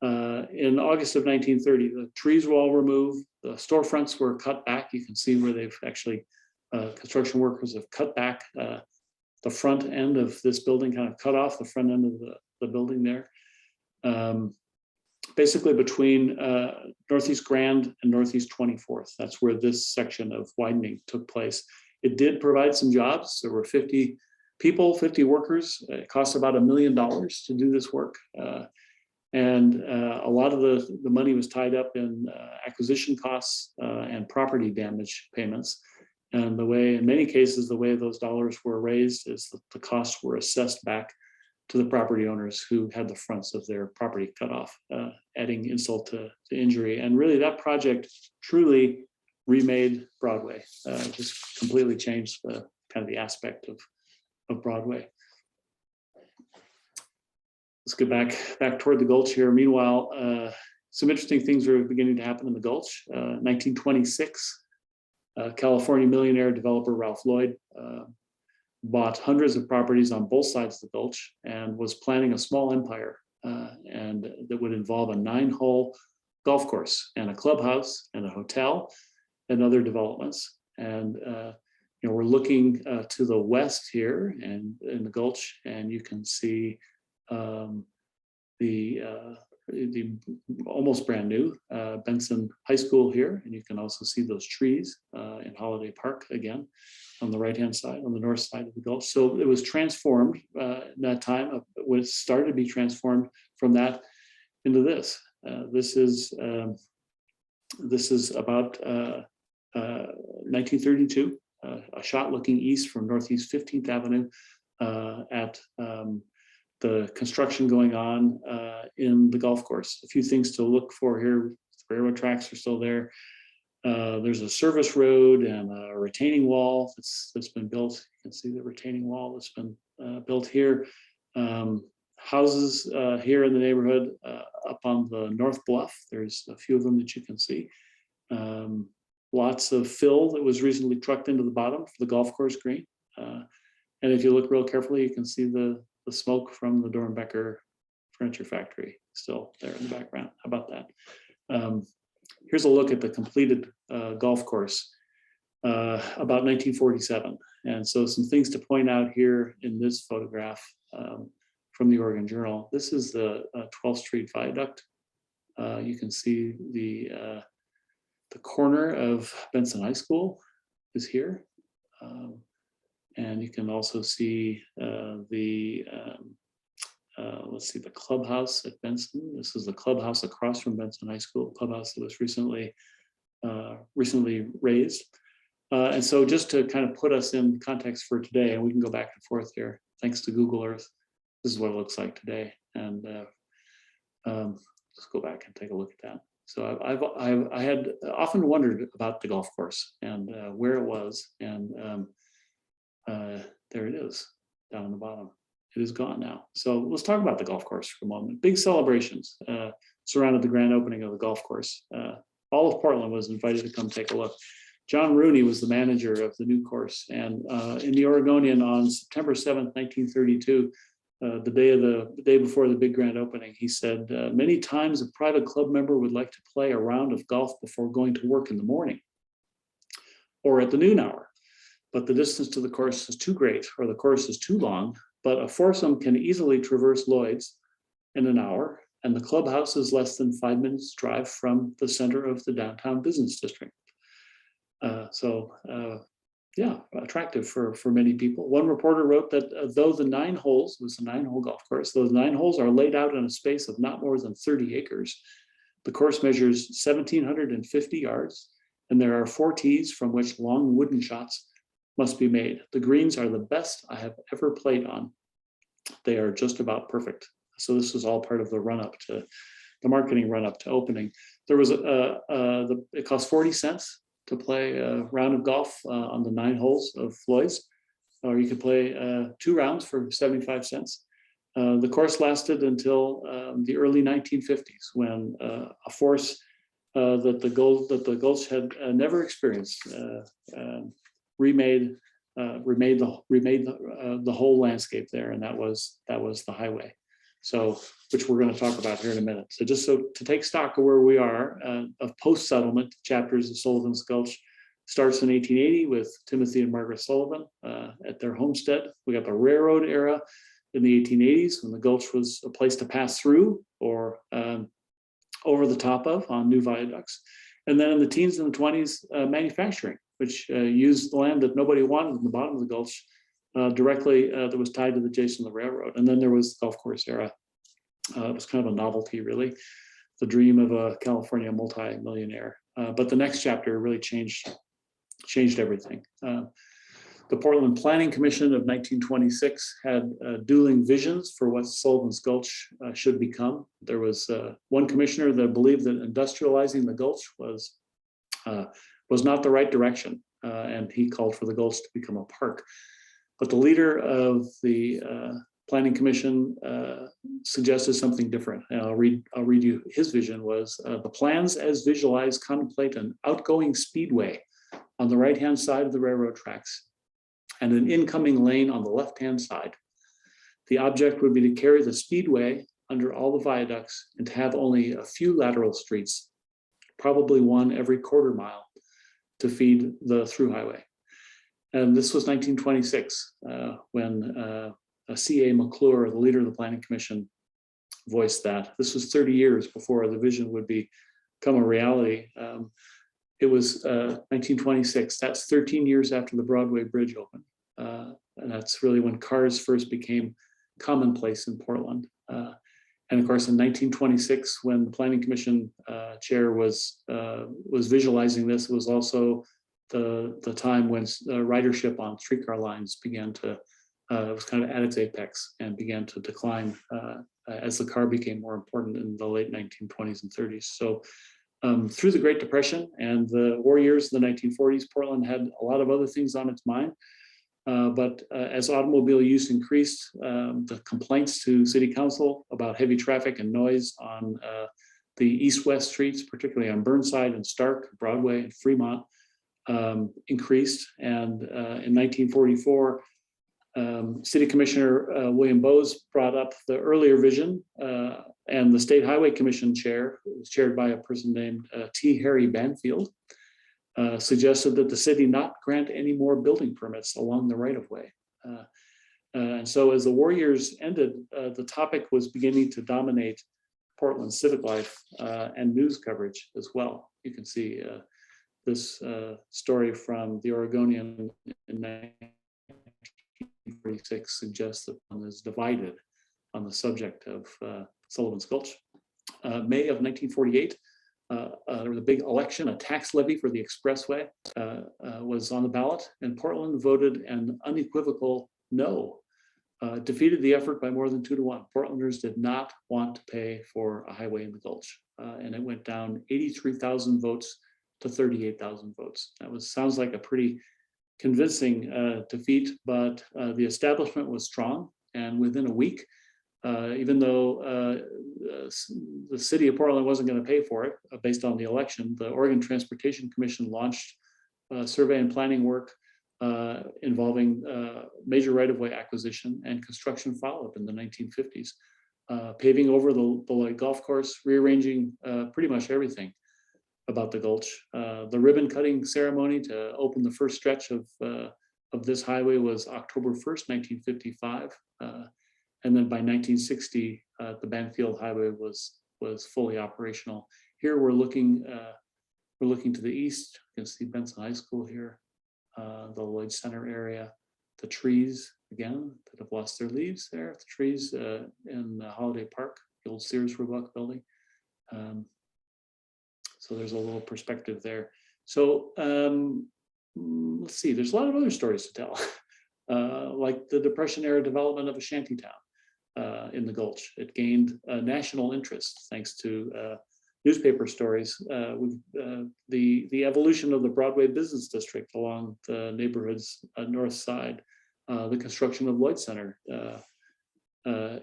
S1: In August of 1930, the trees were all removed. The storefronts were cut back. You can see where they've actually, construction workers have cut back the front end of this building, kind of cut off the front end of the building there. Basically between Northeast Grand and Northeast 24th. That's where this section of widening took place. It did provide some jobs. There were 50 people, 50 workers. It cost about $1 million to do this work. And a lot of the money was tied up in acquisition costs and property damage payments. And in many cases, the way those dollars were raised is that the costs were assessed back to the property owners who had the fronts of their property cut off, adding insult to injury. And really that project truly remade Broadway, just completely changed the kind of the aspect of Broadway. Let's get back toward the Gulch here. Meanwhile, some interesting things are beginning to happen in the Gulch. 1926, California millionaire developer Ralph Lloyd bought hundreds of properties on both sides of the Gulch and was planning a small empire, and that would involve a 9-hole golf course and a clubhouse and a hotel and other developments. And we're looking to the west here and in the Gulch, and you can see the almost brand new Benson High School here, and you can also see those trees in Holiday Park again on the right-hand side, on the north side of the Gulch. So it was transformed at that time. It started to be transformed from that into this. This is about 1932. A shot looking east from Northeast 15th Avenue at the construction going on in the golf course. A few things to look for here. The railroad tracks are still there. There's a service road and a retaining wall that's been built. You can see the retaining wall that's been built here. Houses here in the neighborhood up on the North Bluff. There's a few of them that you can see. Lots of fill that was recently trucked into the bottom for the golf course green. And if you look real carefully, you can see the smoke from the Dornbecker furniture factory still there in the background. How about that? Here's a look at the completed golf course about 1947. And so some things to point out here in this photograph from the Oregon Journal. This is the 12th Street Viaduct. You can see the corner of Benson High School is here. And you can also see let's see, the clubhouse at Benson. This is the clubhouse across from Benson High School, clubhouse that was recently raised. And so just to kind of put us in context for today, and we can go back and forth here, thanks to Google Earth, this is what it looks like today. And let's go back and take a look at that. So I had often wondered about the golf course and where it was, and there it is down on the bottom. It is gone now. So let's talk about the golf course for a moment. Big celebrations surrounded the grand opening of the golf course. All of Portland was invited to come take a look. John Rooney was the manager of the new course, and in the Oregonian on September 7th, 1932, the day before the big grand opening, he said, many times a private club member would like to play a round of golf before going to work in the morning or at the noon hour, but the distance to the course is too great or the course is too long, but a foursome can easily traverse Lloyd's in an hour, and the clubhouse is less than 5 minutes drive from the center of the downtown business district. Yeah, attractive for many people. One reporter wrote that though the 9 holes, it was a 9-hole golf course, those 9 holes are laid out in a space of not more than 30 acres. The course measures 1,750 yards, and there are 4 tees from which long wooden shots must be made. The greens are the best I have ever played on. They are just about perfect. So this was all part of the run-up to the marketing run-up to opening. There was it cost 40 cents to play a round of golf on the 9 holes of Lloyd's, or you could play 2 rounds for 75 cents. The course lasted until the early 1950s, when a force that the Gulch had never experienced remade the whole landscape there, and that was the highway. So, which we're going to talk about here in a minute. So just so to take stock of where we are, of post-settlement chapters of Sullivans Gulch starts in 1880 with Timothy and Margaret Sullivan at their homestead. We got the railroad era in the 1880s, when the Gulch was a place to pass through or over the top of on new viaducts. And then in the teens and the 20s, manufacturing, which used land that nobody wanted in the bottom of the Gulch directly, that was tied to the Jason the Railroad. And then there was the golf course era. It was kind of a novelty, really, the dream of a California multi-millionaire. But the next chapter really changed everything. The Portland Planning Commission of 1926 had dueling visions for what Sullivan's Gulch should become. There was one commissioner that believed that industrializing the Gulch was not the right direction, and he called for the Gulch to become a park. But the leader of the Planning Commission suggested something different. And I'll read you his vision was, the plans as visualized contemplate an outgoing speedway on the right-hand side of the railroad tracks and an incoming lane on the left-hand side. The object would be to carry the speedway under all the viaducts and to have only a few lateral streets, probably one every quarter mile, to feed the through highway. And this was 1926 when C.A. McClure, the leader of the Planning Commission, voiced that. This was 30 years before the vision would become a reality. It was 1926. That's 13 years after the Broadway Bridge opened. And that's really when cars first became commonplace in Portland. And of course, in 1926, when the Planning Commission chair was visualizing this, it was also the time when ridership on streetcar lines began to, it was kind of at its apex and began to decline as the car became more important in the late 1920s and 30s. So through the Great Depression and the war years in the 1940s, Portland had a lot of other things on its mind. But as automobile use increased, the complaints to City Council about heavy traffic and noise on the east-west streets, particularly on Burnside and Stark, Broadway and Fremont, increased. And in 1944, City Commissioner William Bowes brought up the earlier vision, and the State Highway Commission chair, chaired by a person named T. Harry Banfield, suggested that the city not grant any more building permits along the right-of-way. And so as the war years ended, the topic was beginning to dominate Portland's civic life and news coverage as well. You can see this story from the Oregonian in 1946 suggests that one is divided on the subject of Sullivans Gulch. May of 1948, there was a big election. A tax levy for the expressway was on the ballot, and Portland voted an unequivocal no. Defeated the effort by more than 2-1. Portlanders did not want to pay for a highway in the Gulch, and it went down 83,000 votes to 38,000 votes. That sounds like a pretty convincing defeat, but the establishment was strong, and within a week, even though the city of Portland wasn't going to pay for it based on the election, the Oregon Transportation Commission launched survey and planning work involving major right-of-way acquisition, and construction followed in the 1950s, paving over the Lloyd Golf Course, rearranging pretty much everything about the Gulch. The ribbon cutting ceremony to open the first stretch of this highway was October 1st, 1955. And then by 1960, the Banfield Highway was fully operational. Here we're looking to the east. You can see Benson High School here, the Lloyd Center area, the trees again that have lost their leaves there. The trees in Holiday Park, the old Sears Roebuck building. So there's a little perspective there. So let's see. There's a lot of other stories to tell, like the Depression era development of a shantytown in the Gulch. It gained national interest thanks to newspaper stories. The evolution of the Broadway Business District along the neighborhood's north side, the construction of Lloyd Center.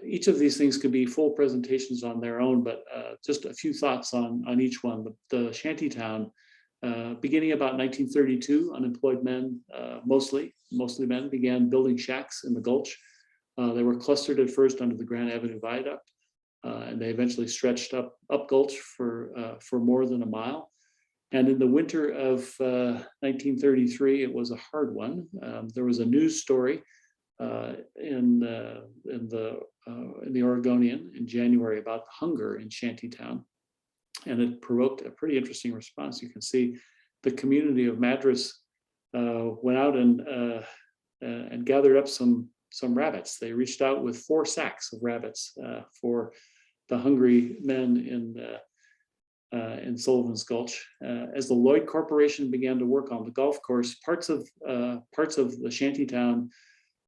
S1: Each of these things could be full presentations on their own, but just a few thoughts on each one. The shantytown, beginning about 1932, unemployed men, mostly men, began building shacks in the Gulch. They were clustered at first under the Grand Avenue Viaduct, and they eventually stretched up Gulch for more than a mile. And in the winter of 1933, it was a hard one. There was a news story in the Oregonian in January about hunger in Shantytown, and it provoked a pretty interesting response. You can see the community of Madras went out and gathered up some rabbits. They reached out with 4 sacks of rabbits for the hungry men in Sullivan's Gulch. As the Lloyd Corporation began to work on the golf course, parts of the shantytown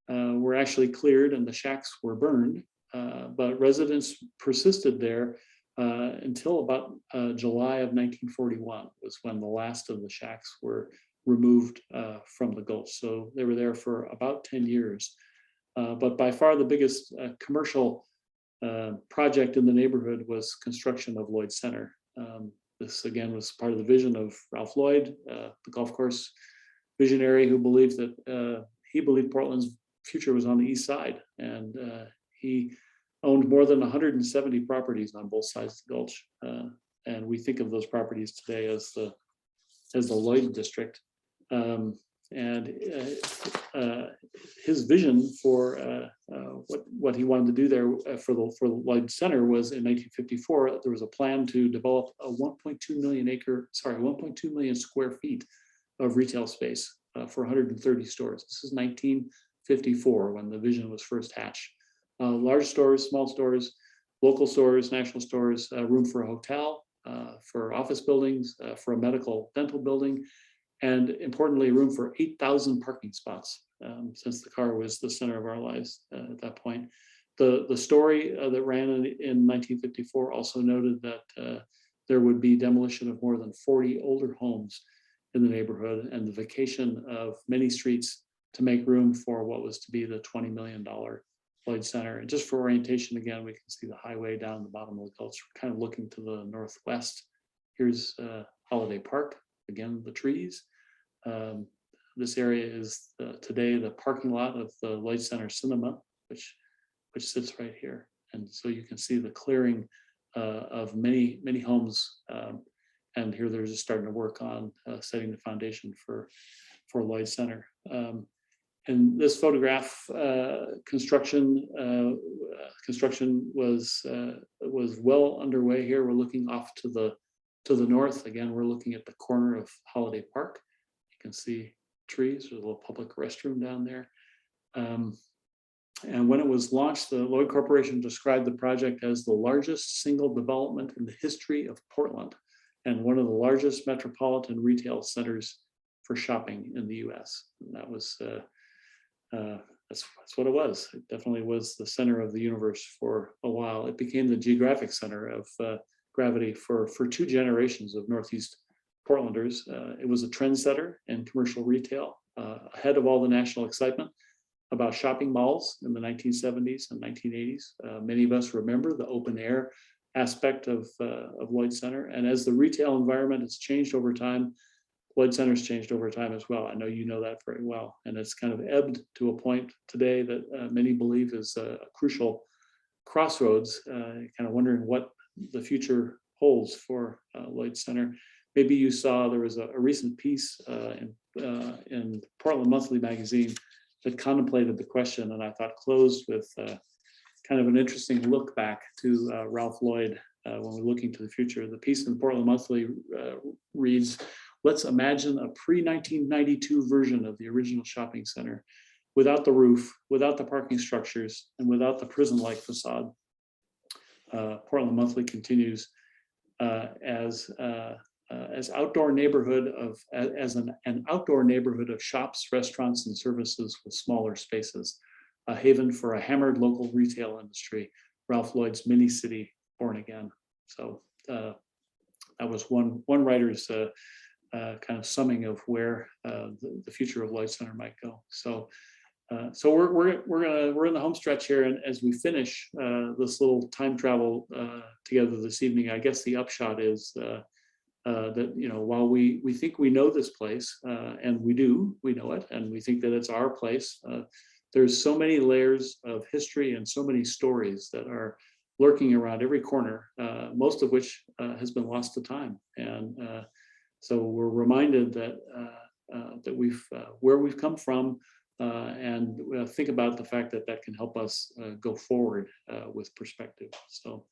S1: were actually cleared and the shacks were burned, but residents persisted there until about July of 1941 was when the last of the shacks were removed from the Gulch. So they were there for about 10 years. But by far the biggest commercial project in the neighborhood was construction of Lloyd Center. This again was part of the vision of Ralph Lloyd. The golf course visionary who believed that he believed Portland's future was on the east side, and he owned more than 170 properties on both sides of the Gulch, and we think of those properties today as the Lloyd district. And his vision for what he wanted to do there for the Lloyd Center was in 1954. There was a plan to develop a 1.2 million square feet of retail space for 130 stores. This is 1954 when the vision was first hatched. Large stores, small stores, local stores, national stores, room for a hotel, for office buildings, for a medical dental building, and importantly, room for 8,000 parking spots, since the car was the center of our lives at that point. The story that ran in 1954 also noted that there would be demolition of more than 40 older homes in the neighborhood and the vacation of many streets to make room for what was to be the $20 million Lloyd Center. And just for orientation, again, we can see the highway down the bottom of the Gulch, kind of looking to the northwest. Here's Holiday Park, again, the trees. This area is today the parking lot of the Lloyd Center Cinema, which sits right here. And so you can see the clearing of many homes. And here they're just starting to work on setting the foundation for Lloyd Center. And this photograph, construction was well underway here. We're looking off to the north. Again, we're looking at the corner of Holiday Park. You can see trees. There's a little public restroom down there. And when it was launched, the Lloyd Corporation described the project as the largest single development in the history of Portland and one of the largest metropolitan retail centers for shopping in the US. And that was, that's what it was. It definitely was the center of the universe for a while. It became the geographic center of gravity for 2 generations of Northeast Portlanders. It was a trendsetter in commercial retail, ahead of all the national excitement about shopping malls in the 1970s and 1980s. Many of us remember the open air aspect of Lloyd Center. And as the retail environment has changed over time, Lloyd Center's changed over time as well. I know you know that very well. And it's kind of ebbed to a point today that many believe is a crucial crossroads, kind of wondering what the future holds for Lloyd Center. Maybe you saw there was a recent piece in Portland Monthly magazine that contemplated the question, and I thought closed with kind of an interesting look back to Ralph Lloyd when we're looking to the future. The piece in Portland Monthly reads, "Let's imagine a pre-1992 version of the original shopping center without the roof, without the parking structures, and without the prison-like facade." Portland Monthly continues, as outdoor neighborhood of an outdoor neighborhood of shops, restaurants, and services with smaller spaces, a haven for a hammered local retail industry, Ralph Lloyd's mini city born again. So that was one writer's kind of summing of where the future of Lloyd Center might go. So we're in the home stretch here, and as we finish this little time travel together this evening, I guess the upshot is that, you know, while we think we know this place, and we know it, and we think that it's our place, there's so many layers of history and so many stories that are lurking around every corner, most of which has been lost to time. And so we're reminded that where we've come from, and think about the fact that that can help us go forward with perspective. So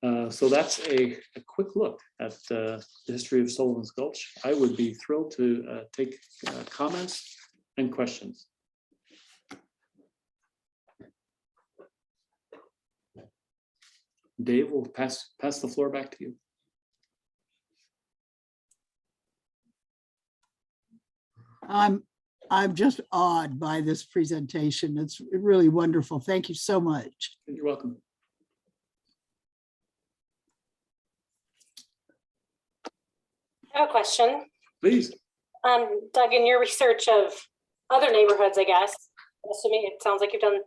S1: that's a quick look at the history of Sullivans Gulch. I would be thrilled to take comments and questions. Dave, we'll pass the floor back to you.
S3: I'm just awed by this presentation. It's really wonderful. Thank you so much.
S1: You're welcome.
S4: I have a question.
S1: Please.
S4: Doug, in your research of other neighborhoods, I guess, assuming it sounds like you've done,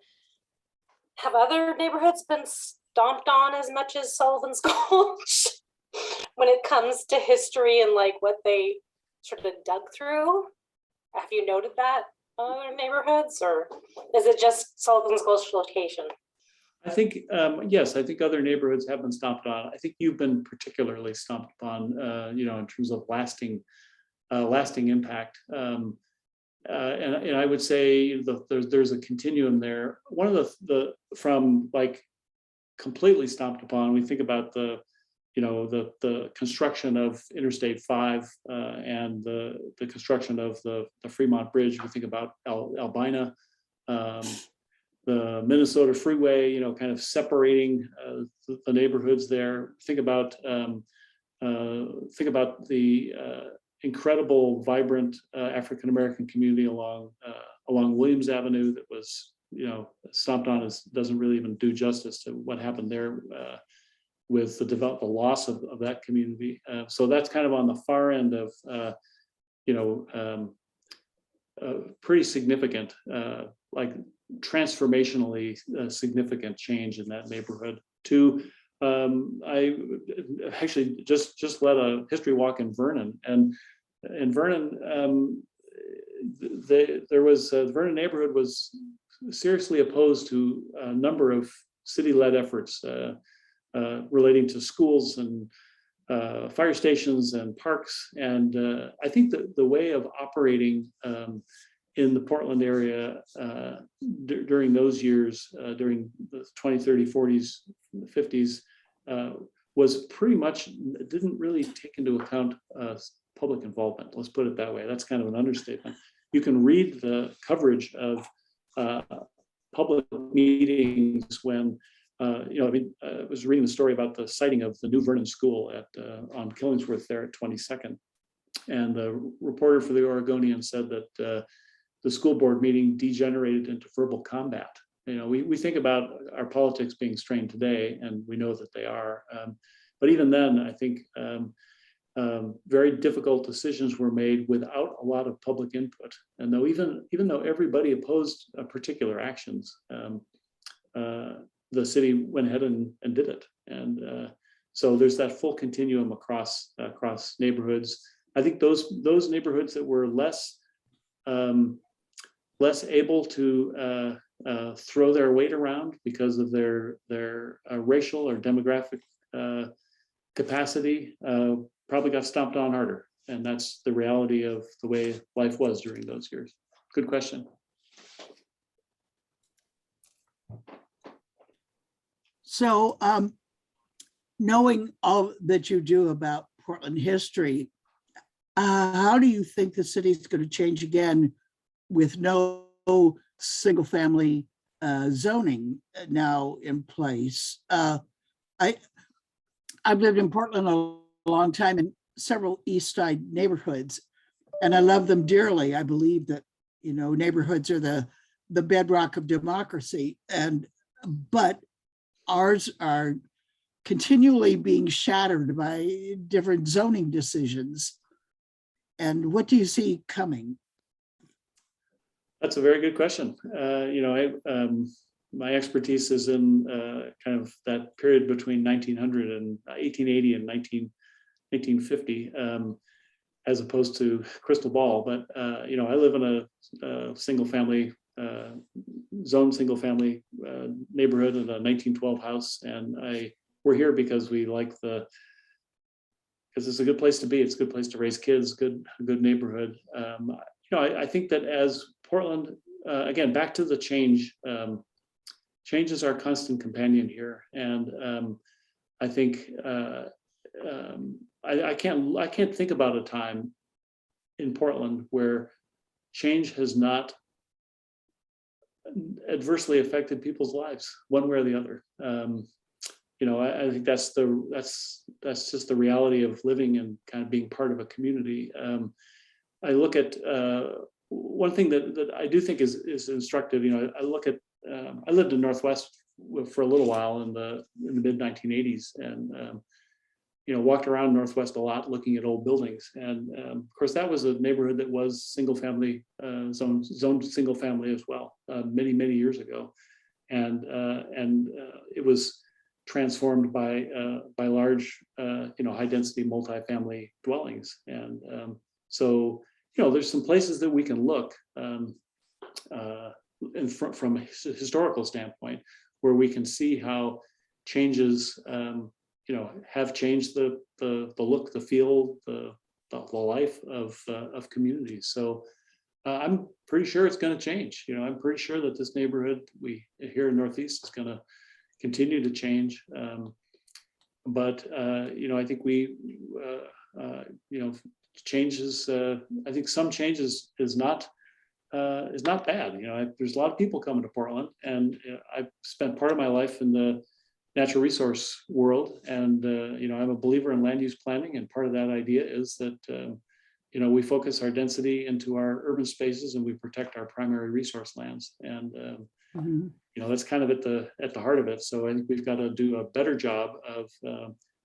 S4: have other neighborhoods been stomped on as much as Sullivan's Gulch when it comes to history and like what they sort of dug through? Have you noted that other neighborhoods, or is it just Sullivan's Gulch location?
S1: I think, yes, I think other neighborhoods have been stomped on. I think you've been particularly stomped upon, in terms of lasting impact. And I would say there's a continuum there. One of the from like completely stomped upon, we think about the construction of Interstate 5 and the construction of the Fremont Bridge. We think about Albina, the Minnesota Freeway, kind of separating the neighborhoods there. Think about the incredible, vibrant African-American community along Williams Avenue that was, stomped on. Doesn't really even do justice to what happened there with the loss of that community. So that's kind of on the far end of, pretty significant, like transformationally significant change in that neighborhood. I actually just led a history walk in Vernon, and in Vernon, the Vernon neighborhood was seriously opposed to a number of city-led efforts relating to schools and fire stations and parks. And I think that the way of operating in the Portland area during those years, during the 20s, 30s, 40s, 50s, was pretty much, didn't really take into account public involvement. Let's put it that way. That's kind of an understatement. You can read the coverage of public meetings when, I was reading the story about the siting of the New Vernon School on Killingsworth there at 22nd. And the reporter for the Oregonian said that the school board meeting degenerated into verbal combat. We think about our politics being strained today, and we know that they are. But even then, I think very difficult decisions were made without a lot of public input. And even though everybody opposed particular actions, the city went ahead and did it. And so there's that full continuum across neighborhoods. I think those neighborhoods that were less able to throw their weight around because of their racial or demographic capacity probably got stomped on harder. And that's the reality of the way life was during those years. Good question.
S3: So knowing all that you do about Portland history, how do you think the city's going to change again with no single family zoning now in place? I've lived in Portland a long time in several East Side neighborhoods, and I love them dearly. I believe that, neighborhoods are the bedrock of democracy, but ours are continually being shattered by different zoning decisions. And what do you see coming?
S1: That's a very good question. My expertise is in kind of that period between 1900 and 1880 and 1950, as opposed to crystal ball. But I live in a single family neighborhood in a 1912 house, and we're here because we like because it's a good place to be. It's a good place to raise kids. Good neighborhood. I think that as Portland, again, back to the change. Change is our constant companion here, and I think I can't think about a time in Portland where change has not adversely affected people's lives one way or the other. I think that's just the reality of living and kind of being part of a community. I look at one thing that I do think is instructive. I look at I lived in Northwest for a little while in the mid 1980s, and walked around Northwest a lot, looking at old buildings. And of course, that was a neighborhood that was single family, zoned single family as well, many years ago, and it was transformed by large, high density multifamily dwellings. And so there's some places that we can look from a historical standpoint where we can see how changes, have changed the look, the feel, the life of communities. So I'm pretty sure it's going to change. I'm pretty sure that this neighborhood here in Northeast is going to continue to change. But I think changes. I think some changes is not bad. There's a lot of people coming to Portland, and I've spent part of my life in the natural resource world, and I'm a believer in land use planning, and part of that idea is that we focus our density into our urban spaces and we protect our primary resource lands, and that's kind of at the heart of it. So I think we've got to do a better job of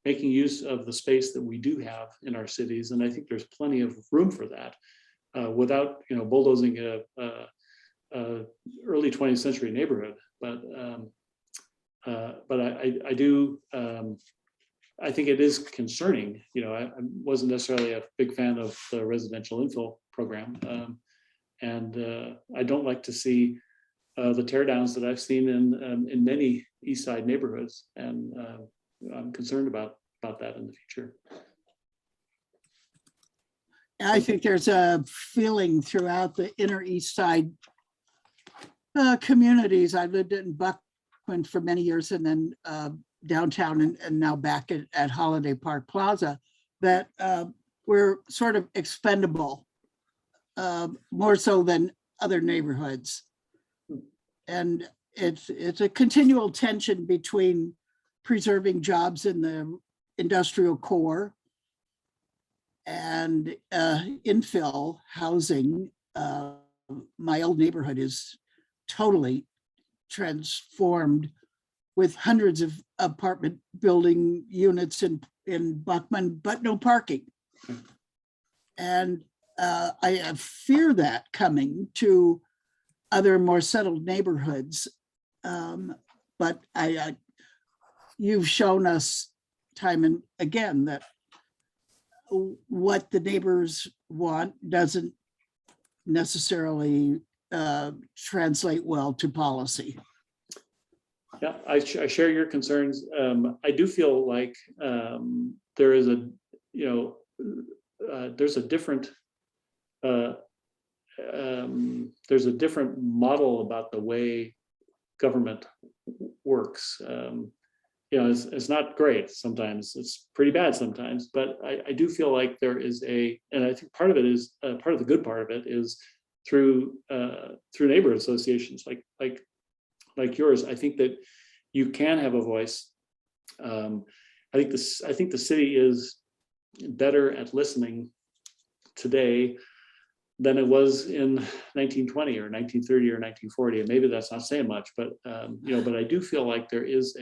S1: making use of the space that we do have in our cities, and I think there's plenty of room for that without bulldozing a early 20th century neighborhood. But I think it is concerning. I wasn't necessarily a big fan of the residential infill program, and I don't like to see the teardowns that I've seen in many East Side neighborhoods, and I'm concerned about that in the future.
S3: I think there's a feeling throughout the inner East Side communities. I lived in Buckman for many years, and then downtown, and now back at Holiday Park Plaza, that we're sort of expendable, more so than other neighborhoods. And it's a continual tension between preserving jobs in the industrial core and infill housing. My old neighborhood is totally transformed with hundreds of apartment building units in Buckman, but no parking. And I fear that coming to other more settled neighborhoods. But you've shown us time and again that what the neighbors want doesn't necessarily translate well to policy.
S1: Yeah, I share your concerns. I do feel like there's a different model about the way government works. It's not great sometimes. It's pretty bad sometimes, but I do feel like there is and I think part of it is part of the good part of it is through neighborhood associations like yours. I think that you can have a voice. I think the city is better at listening today than it was in 1920 or 1930 or 1940. And maybe that's not saying much, but but I do feel like there is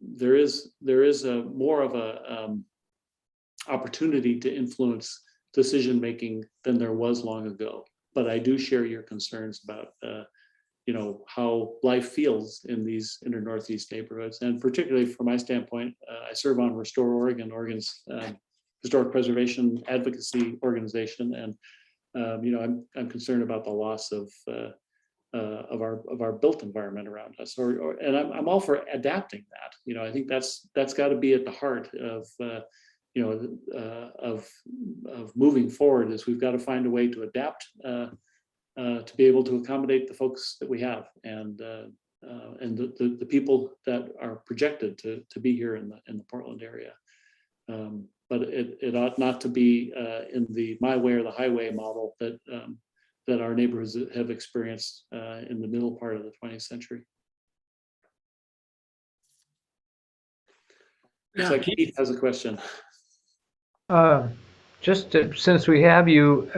S1: there is a more of a opportunity to influence decision making than there was long ago. But I do share your concerns about how life feels in these inner Northeast neighborhoods, and particularly from my standpoint, I serve on Restore Oregon, Oregon's historic preservation advocacy organization, and I'm concerned about the loss of our built environment around us, and I'm all for adapting that. I think that's got to be at the heart of of moving forward. Is we've got to find a way to adapt to be able to accommodate the folks that we have, and the people that are projected to be here in the Portland area. But it ought not to be in the my way or the highway model that our neighborhoods have experienced in the middle part of the 20th century. Looks like Keith has a question.
S5: Since we have you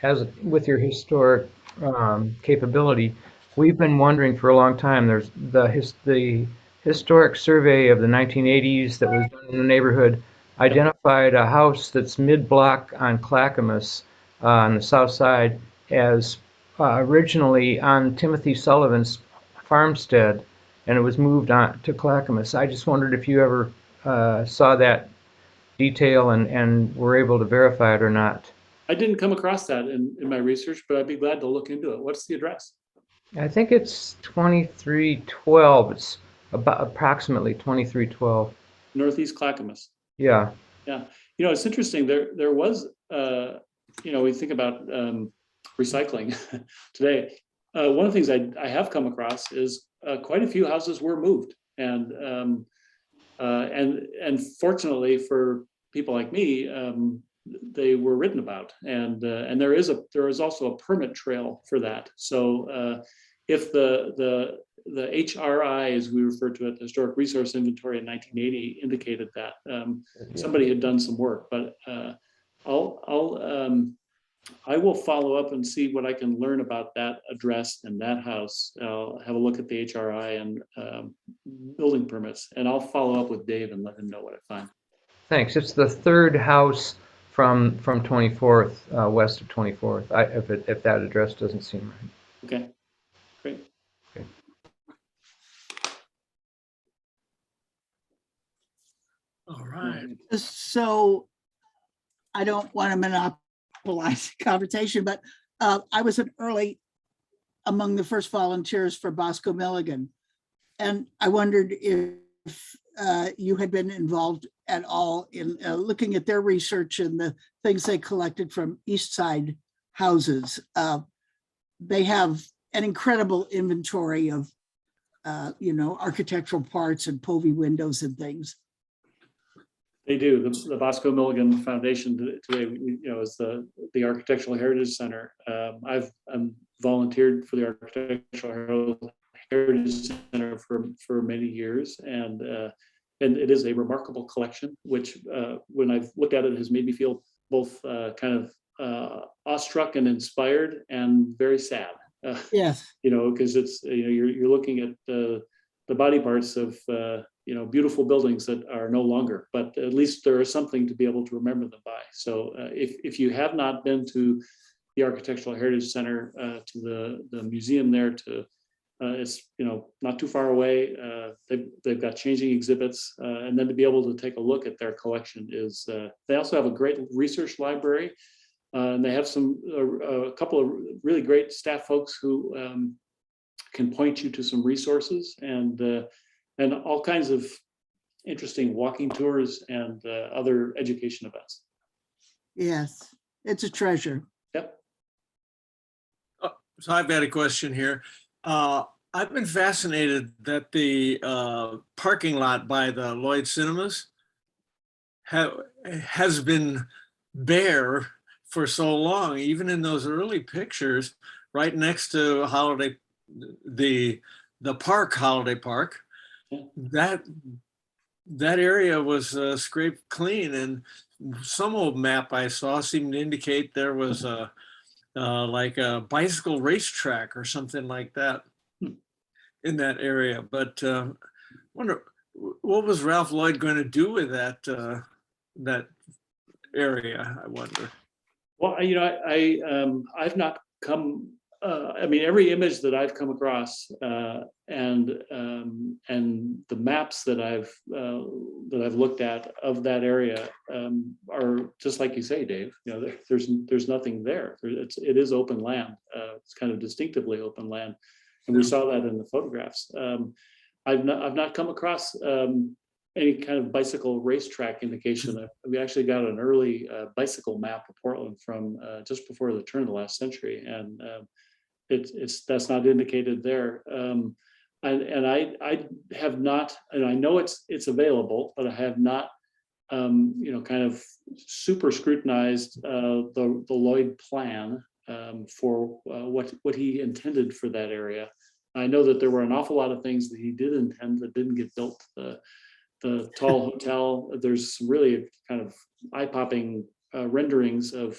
S5: as with your historic capability, we've been wondering for a long time. There's the historic survey of the 1980s that was done in the neighborhood identified a house that's mid-block on Clackamas on the south side as originally on Timothy Sullivan's farmstead, and it was moved on to Clackamas. I just wondered if you ever saw that detail and were able to verify it or not.
S1: I didn't come across that in my research, but I'd be glad to look into it. What's the address?
S5: I think it's 2312. It's about approximately 2312.
S1: Northeast Clackamas.
S5: Yeah.
S1: Yeah, it's interesting. There was, we think about recycling today. One of the things I have come across is quite a few houses were moved, and fortunately for people like me, they were written about, and there is also a permit trail for that. So if the HRI, as we refer to it, the Historic Resource Inventory in 1980, indicated that somebody had done some work. But I will follow up and see what I can learn about that address and that house. I'll have a look at the HRI and building permits, and I'll follow up with Dave and let him know what I find.
S5: Thanks. It's the third house from 24th, west of 24th. If that address doesn't seem right.
S1: Okay, great.
S5: Okay.
S2: All right.
S3: So I don't want to monopolize the conversation, but I was among the first volunteers for Bosco Milligan. And I wondered if you had been involved at all in looking at their research and the things they collected from East Side houses. They have an incredible inventory of, architectural parts and Povey windows and things.
S1: They do. The Bosco Milligan Foundation today, is the Architectural Heritage Center. I've volunteered for the Architectural Heritage Center for many years, and it is a remarkable collection, which when I've looked at it has made me feel both kind of awestruck and inspired and very sad.
S3: Yes.
S1: Because it's you're looking at the body parts of beautiful buildings that are no longer, but at least there is something to be able to remember them by. So if you have not been to the Architectural Heritage Center, to the museum there, it's not too far away. They've got changing exhibits, and then to be able to take a look at their collection is. They also have a great research library, and they have a couple of really great staff folks who can point you to some resources and all kinds of interesting walking tours and other education events.
S3: Yes, it's a treasure.
S1: Yep.
S2: So I've got a question here. I've been fascinated that the parking lot by the Lloyd Cinemas has been bare for so long, even in those early pictures, right next to the park, Holiday Park. Yeah. That area was scraped clean, and some old map I saw seemed to indicate there was like a bicycle racetrack or something like that in that area. But wonder what was Ralph Lloyd going to do with that area, I wonder.
S1: Well, I've not come. Every image that I've come across and the maps that I've looked at of that area are just like you say, Dave. There's nothing there. It is open land. It's kind of distinctively open land, and we saw that in the photographs. I've not come across any kind of bicycle racetrack indication. We actually got an early bicycle map of Portland from just before the turn of the last century, and that's not indicated there. And I have not, and I know it's available, but I have not, kind of super scrutinized the Lloyd plan for what he intended for that area. I know that there were an awful lot of things that he did intend that didn't get built. The tall hotel, there's really kind of eye-popping renderings of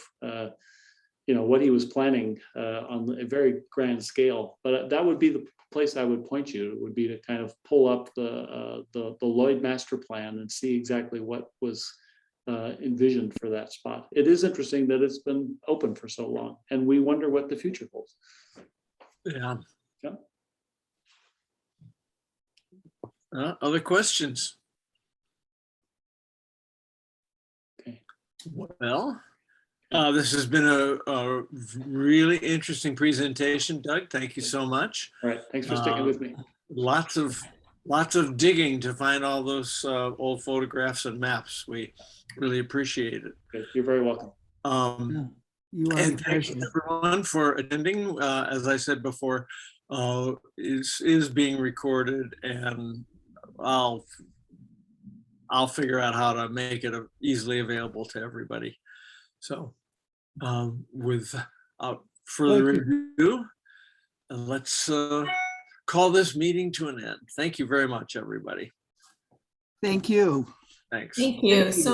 S1: what he was planning on a very grand scale. But that would be the place I would point you. It would be to kind of pull up the Lloyd master plan and see exactly what was envisioned for that spot. It is interesting that it's been open for so long, and we wonder what the future holds.
S2: Yeah.
S1: Yeah.
S2: Other questions? Well, this has been a really interesting presentation, Doug. Thank you so much.
S1: All right, thanks for sticking with me.
S2: Lots of digging to find all those old photographs and maps. We really appreciate it.
S1: Good. You're very welcome.
S3: You are
S2: And
S3: the
S2: thank you
S3: treasurer.
S2: everyone for attending. As I said before, is being recorded, and I'll figure out how to make it easily available to everybody. So without further
S3: Thank
S2: ado, let's call this meeting to an end. Thank you very much, everybody.
S3: Thank you.
S2: Thanks.
S6: Thank you so